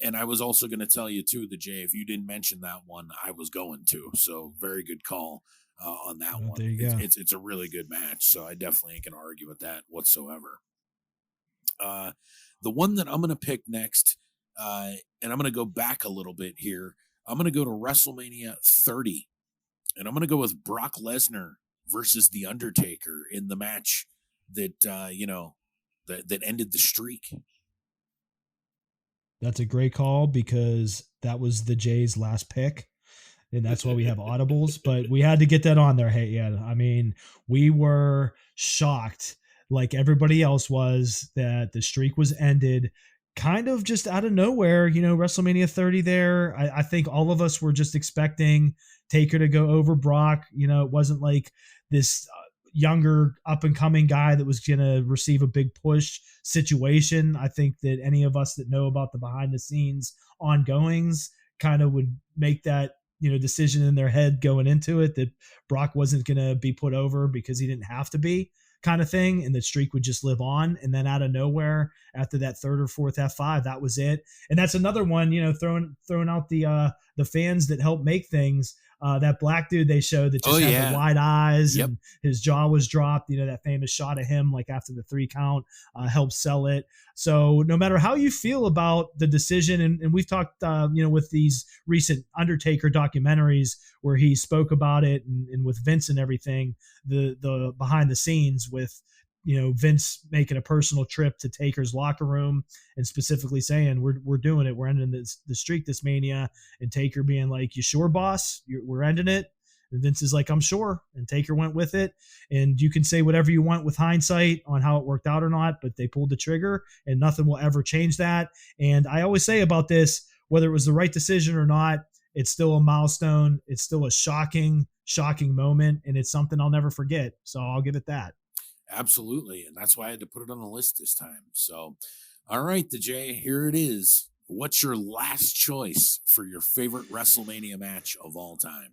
And I was also going to tell you too, the Jay, if you didn't mention that one, I was going to. So very good call on that one. There you go. It's a really good match. So I definitely ain't going to argue with that whatsoever. The one that I'm going to pick next, and I'm going to go back a little bit here. I'm going to go to WrestleMania 30, and I'm going to go with Brock Lesnar versus The Undertaker in the match that, that ended the streak. That's a great call because that was the Jays' last pick. And that's why we have audibles, but we had to get that on there. Hey, yeah. I mean, we were shocked, like everybody else was, that the streak was ended. kind of just out of nowhere, WrestleMania 30 there. I think all of us were just expecting Taker to go over Brock. It wasn't like this younger up and coming guy that was going to receive a big push situation. I think that any of us that know about the behind the scenes ongoings kind of would make that, decision in their head going into it, that Brock wasn't going to be put over because he didn't have to be, kind of thing, and the streak would just live on. And then out of nowhere, after that third or fourth F5, that was it. And that's another one, throwing out the fans that help make things. That black dude they showed that just had the wide eyes, Yep. and his jaw was dropped, that famous shot of him like after the 3 count, helped sell it. So no matter how you feel about the decision, and we've talked, with these recent Undertaker documentaries where he spoke about it, and with Vince and everything, the behind the scenes with, Vince making a personal trip to Taker's locker room and specifically saying, we're doing it. We're ending the streak this Mania. And Taker being like, you sure, boss? We're ending it. And Vince is like, I'm sure. And Taker went with it. And you can say whatever you want with hindsight on how it worked out or not, but they pulled the trigger and nothing will ever change that. And I always say about this, whether it was the right decision or not, it's still a milestone. It's still a shocking moment. And it's something I'll never forget. So I'll give it that. Absolutely. And that's why I had to put it on the list this time. So, all right, the Jay, here it is. What's your last choice for your favorite WrestleMania match of all time?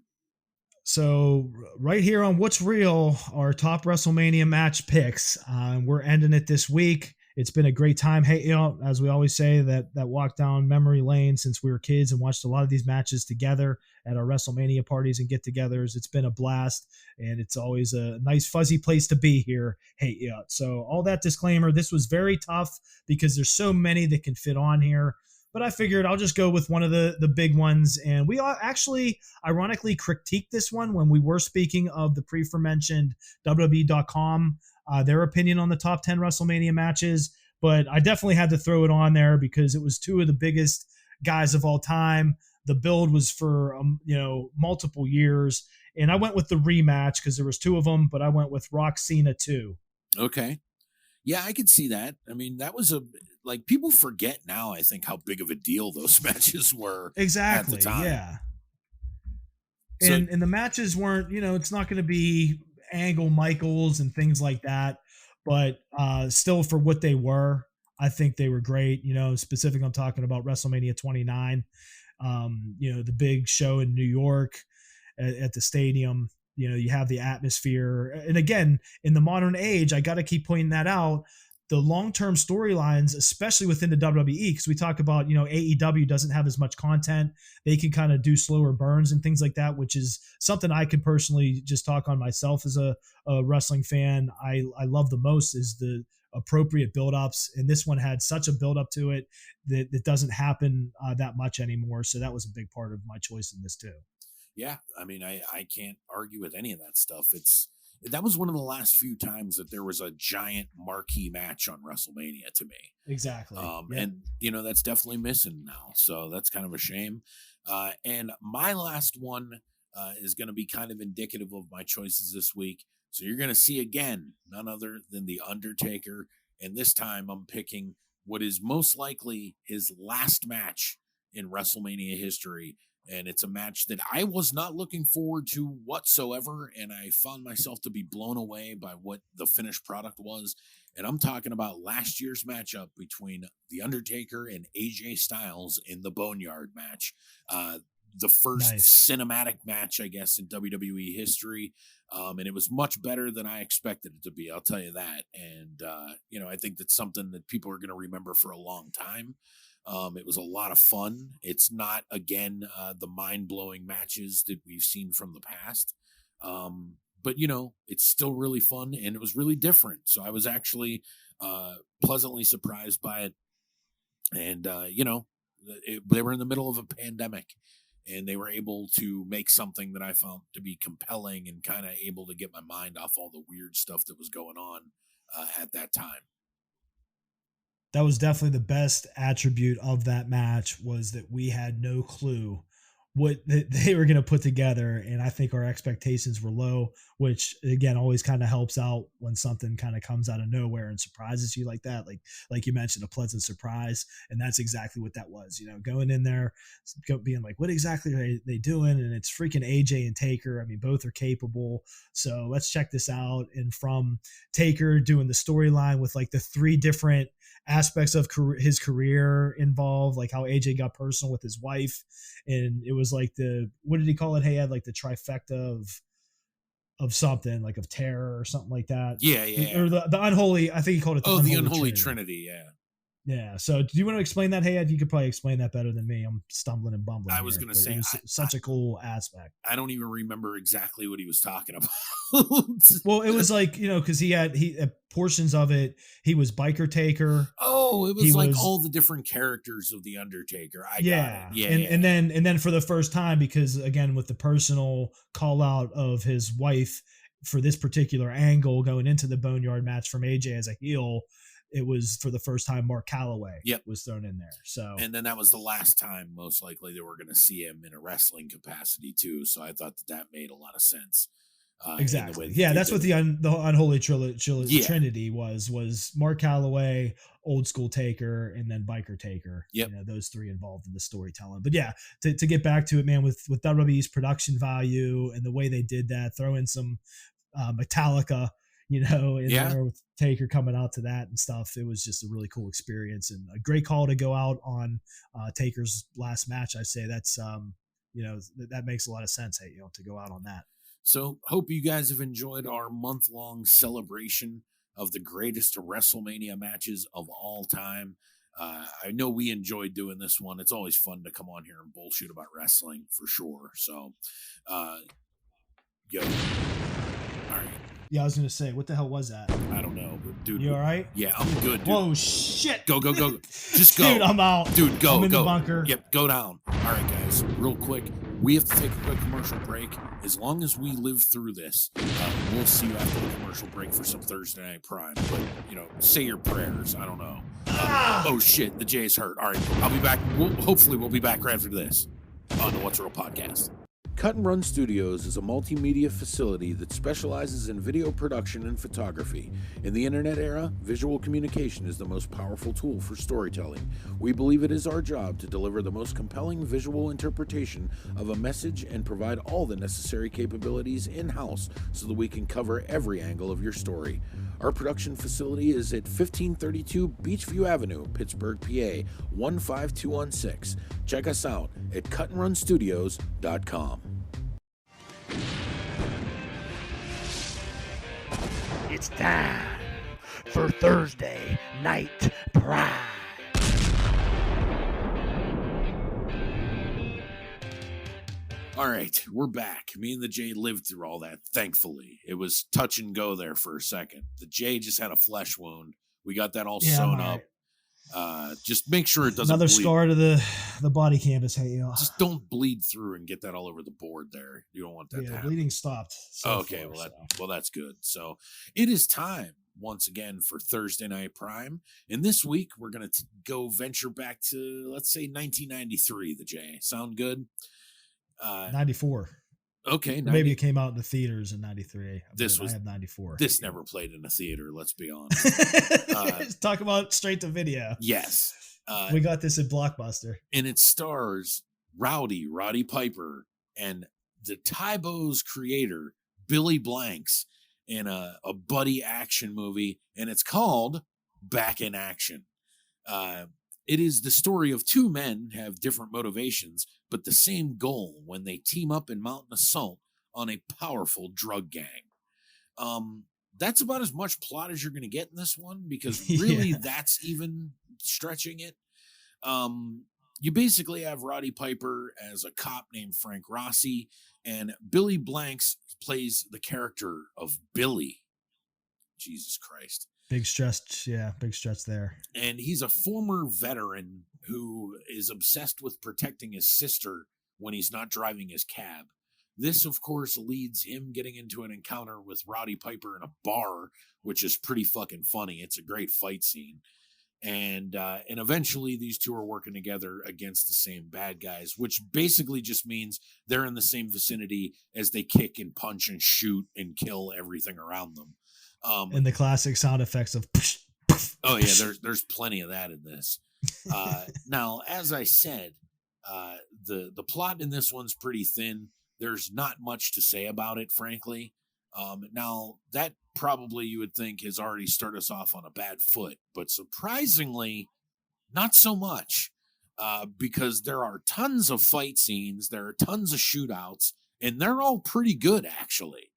So right here on What's Real, our top WrestleMania match picks. We're ending it this week. It's been a great time. Hey, as we always say, that walk down memory lane since we were kids and watched a lot of these matches together at our WrestleMania parties and get-togethers. It's been a blast, and it's always a nice fuzzy place to be here. Hey, so all that disclaimer, this was very tough because there's so many that can fit on here. But I figured I'll just go with one of the big ones. And we actually, ironically, critiqued this one when we were speaking of the pre-mentioned WWE.com, their opinion on the top 10 WrestleMania matches. But I definitely had to throw it on there because it was 2 of the biggest guys of all time. The build was for, multiple years. And I went with the rematch because there was 2 of them, but I went with Rock Cena 2. Okay. Yeah, I could see that. I mean, that was people forget now, I think, how big of a deal those matches were. Exactly. At the time. Yeah. So, and the matches weren't, it's not going to be Angle Michaels and things like that, but still for what they were, I think they were great. Specific, I'm talking about WrestleMania 29, the big show in New York at the stadium. You have the atmosphere. And again, in the modern age, I got to keep pointing that out. The long-term storylines, especially within the WWE, because we talk about, AEW doesn't have as much content. They can kind of do slower burns and things like that, which is something I can personally just talk on myself as a wrestling fan. I love the most is the appropriate build-ups. And this one had such a build-up to it that doesn't happen that much anymore. So that was a big part of my choice in this too. Yeah, I mean, I can't argue with any of that stuff. That was one of the last few times that there was a giant marquee match on WrestleMania to me. Exactly. And, that's definitely missing now. So that's kind of a shame. And my last one is going to be kind of indicative of my choices this week. So you're going to see again, none other than The Undertaker. And this time I'm picking what is most likely his last match in WrestleMania history. And it's a match that I was not looking forward to whatsoever. And I found myself to be blown away by what the finished product was. And I'm talking about last year's matchup between The Undertaker and AJ Styles in the Boneyard match. The first cinematic match, I guess, in WWE history. And it was much better than I expected it to be. I'll tell you that. And, I think that's something that people are going to remember for a long time. It was a lot of fun. It's not, again, the mind-blowing matches that we've seen from the past. But, it's still really fun, and it was really different. So I was actually pleasantly surprised by it. And, they were in the middle of a pandemic, and they were able to make something that I found to be compelling and kind of able to get my mind off all the weird stuff that was going on at that time. That was definitely the best attribute of that match, was that we had no clue what they were going to put together. And I think our expectations were low, which again, always kind of helps out when something kind of comes out of nowhere and surprises you like that. Like you mentioned, a pleasant surprise. And that's exactly what that was, going in there, being like, what exactly are they doing? And it's freaking AJ and Taker. I mean, both are capable. So let's check this out. And from Taker doing the storyline with like the 3 different aspects of his career involved, like how AJ got personal with his wife, and it was like what did he call it? He had like the trifecta of something, like of terror or something like that. Yeah. Or the unholy. I think he called it the unholy Trinity. Yeah. Yeah. So do you want to explain that? Hey, you could probably explain that better than me. I'm stumbling and bumbling. I was going to say, such a cool aspect. I don't even remember exactly what he was talking about. Well, it was like, because he had portions of it. He was Biker Taker. Oh, it was like all the different characters of the Undertaker. I got it. Yeah. And then for the first time, because again, with the personal call out of his wife for this particular angle going into the Boneyard match from AJ as a heel, it was for the first time Mark Calloway was thrown in there. So, and then that was the last time most likely they were going to see him in a wrestling capacity too. So I thought that made a lot of sense. Exactly. Yeah, that's what the unholy Trinity was Mark Calloway, Old School Taker, and then Biker Taker. Yep. Those 3 involved in the storytelling. But yeah, to get back to it, man, with WWE's production value and the way they did that, throw in some Metallica, there with Taker coming out to that and stuff. It was just a really cool experience and a great call to go out on Taker's last match. I'd say that's, that makes a lot of sense, to go out on that. So hope you guys have enjoyed our month-long celebration of the greatest WrestleMania matches of all time. I know we enjoyed doing this one. It's always fun to come on here and bullshit about wrestling for sure. So, All right. Yeah, I was going to say, what the hell was that? I don't know, but dude. You all right? Yeah, I'm good, dude. Whoa, shit. Go. Just go. Dude, I'm out. Dude, go. I'm in the bunker. Yep, go down. All right, guys, real quick. We have to take a quick commercial break. As long as we live through this, we'll see you after the commercial break for some Thursday Night Prime. But, say your prayers. I don't know. Oh, shit, the Jay's hurt. All right, I'll be back. Hopefully we'll be back right after this on the What's Real podcast. Cut and Run Studios is a multimedia facility that specializes in video production and photography. In the internet era, visual communication is the most powerful tool for storytelling. We believe it is our job to deliver the most compelling visual interpretation of a message and provide all the necessary capabilities in-house so that we can cover every angle of your story. Our production facility is at 1532 Beachview Avenue, Pittsburgh, PA, 15216. Check us out at cutandrunstudios.com. It's time for Thursday Night Prime. All right, we're back. Me and the Jay lived through all that, thankfully. It was touch and go there for a second. The Jay just had a flesh wound. We got that all sewn up. Just make sure it doesn't Another bleed. scar to the body canvas. Hey, just don't bleed through and get that all over the board there. You don't want that to happen. Bleeding stopped. Okay, well, that's good. So it is time once again for Thursday Night Prime. And this week, we're going to go venture back to, let's say, 1993, the Jay. Sound good? 94. Okay. Maybe it came out in the theaters in 93. I had 94. This never played in a theater, let's be honest. Talk about straight to video. Yes. We got this at Blockbuster. And it stars Roddy Piper and the Tybo's creator, Billy Blanks, in a buddy action movie, and it's called Back in Action. It is the story of 2 men who have different motivations, but the same goal when they team up and mount an assault on a powerful drug gang. That's about as much plot as you're going to get in this one, because really that's even stretching it. You basically have Roddy Piper as a cop named Frank Rossi, and Billy Blanks plays the character of Billy. Jesus Christ. Big stretch there. And he's a former veteran who is obsessed with protecting his sister when he's not driving his cab. This, of course, leads him getting into an encounter with Roddy Piper in a bar, which is pretty fucking funny. It's a great fight scene. And eventually these two are working together against the same bad guys, which basically just means they're in the same vicinity as they kick and punch and shoot and kill everything around them. And the classic sound effects of oh yeah, there's plenty of that in this. Now, as I said, the plot in this one's pretty thin. There's not much to say about it, frankly. Now, that probably you would think has already started us off on a bad foot, but surprisingly, not so much, because there are tons of fight scenes, there are tons of shootouts, and they're all pretty good, actually.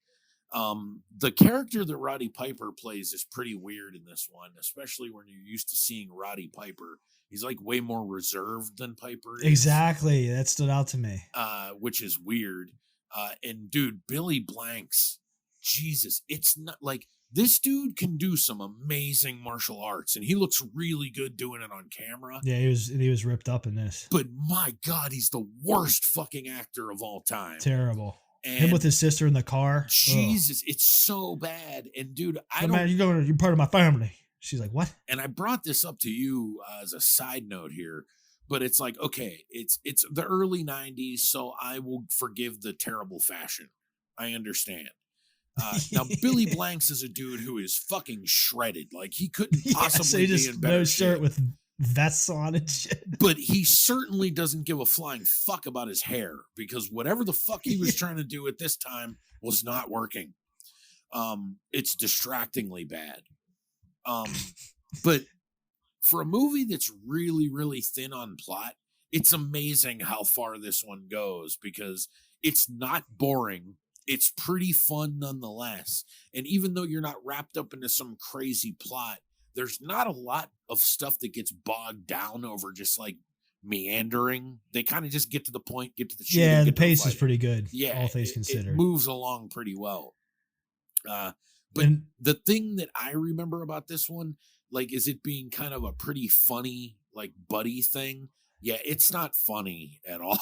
The character that Roddy Piper plays is pretty weird in this one, especially when you're used to seeing Roddy Piper. He's like way more reserved than Piper is. Exactly. That stood out to me. Which is weird. And dude, Billy Blanks, Jesus, it's not like this dude can do some amazing martial arts, and he looks really good doing it on camera. Yeah, he was ripped up in this. But my God, he's the worst fucking actor of all time. Terrible. And him with his sister in the car. Jesus, it's so bad. And dude, man, you're part of my family. She's like, what? And I brought this up to you as a side note here, but it's like, okay, it's the early 90s, so I will forgive the terrible fashion. I understand. Now, Billy Blanks is a dude who is fucking shredded. Like, he couldn't possibly be in better shape. Shirt with vests on and shit. But he certainly doesn't give a flying fuck about his hair, because whatever the fuck he was trying to do at this time was not working. It's distractingly bad. But for a movie that's really, really thin on plot, it's amazing how far this one goes, because it's not boring. It's pretty fun nonetheless. And even though you're not wrapped up into some crazy plot, there's not a lot of stuff that gets bogged down over just like meandering. They kind of just get to the point, get to the shit. Yeah, the pace is pretty good. Yeah, all things considered. It moves along pretty well. But the thing that I remember about this one, like, is it being kind of a pretty funny, like, buddy thing. Yeah, it's not funny at all.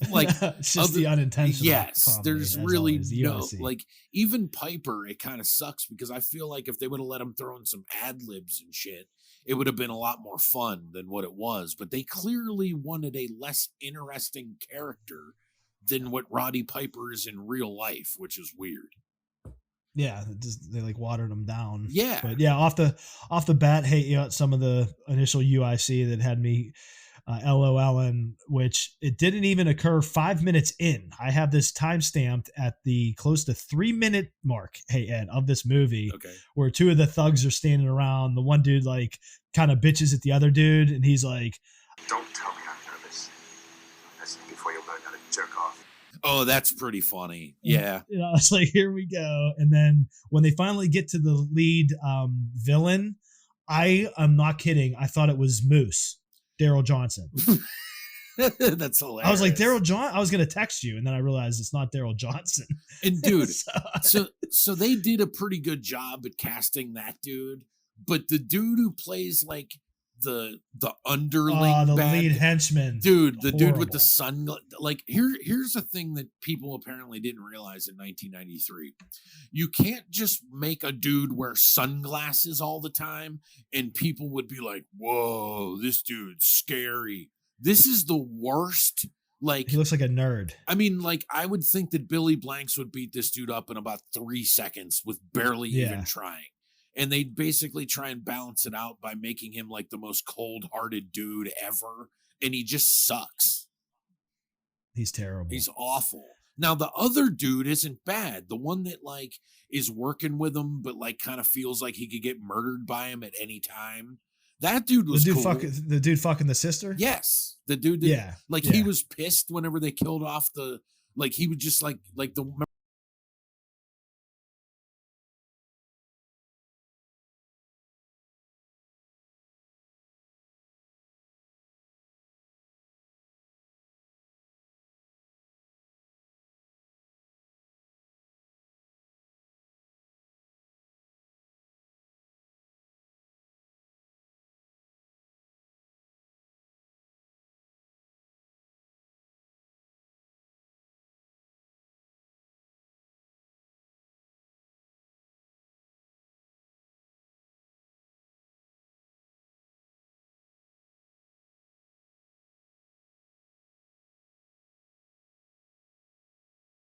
Like, it's just the unintentional. Yes, comedy, there's really no, UIC. like, even Piper, it kind of sucks, because I feel like if they would have let him throw in some ad libs and shit, it would have been a lot more fun than what it was. But they clearly wanted a less interesting character than what Roddy Piper is in real life, which is weird. Yeah, they like watered them down. Yeah, but yeah, off the bat, hey, some of the initial UIC that had me LOLing, which it didn't even occur 5 minutes in. I have this time stamped at the close to 3 minute mark, hey Ed, of this movie, okay, where two of the thugs are standing around. The one dude like kind of bitches at the other dude, and he's like, "Don't tell me I'm nervous. That's before you learn how to jerk off." Oh, that's pretty funny. Yeah. You know, it's like, here we go. And then when they finally get to the lead villain, I am not kidding. I thought it was Moose, Daryl Johnson. That's hilarious. I was like, I was going to text you, and then I realized it's not Daryl Johnson. And dude, so they did a pretty good job at casting that dude, but the dude who plays like the underling, the lead henchman, dude, the dude with the sun, like here's the thing that people apparently didn't realize in 1993. You can't just make a dude wear sunglasses all the time and people would be like, whoa, this dude's scary. This is the worst. Like, he looks like a nerd. I mean, like, I would think that Billy Blanks would beat this dude up in about 3 seconds with barely even trying. And they basically try and balance it out by making him like the most cold-hearted dude ever. And he just sucks. He's terrible. He's awful. Now, the other dude isn't bad. The one that like is working with him, but like kind of feels like he could get murdered by him at any time. That dude was cool. The dude fucking the sister? Yes. The dude that, he was pissed whenever they killed off he would just like the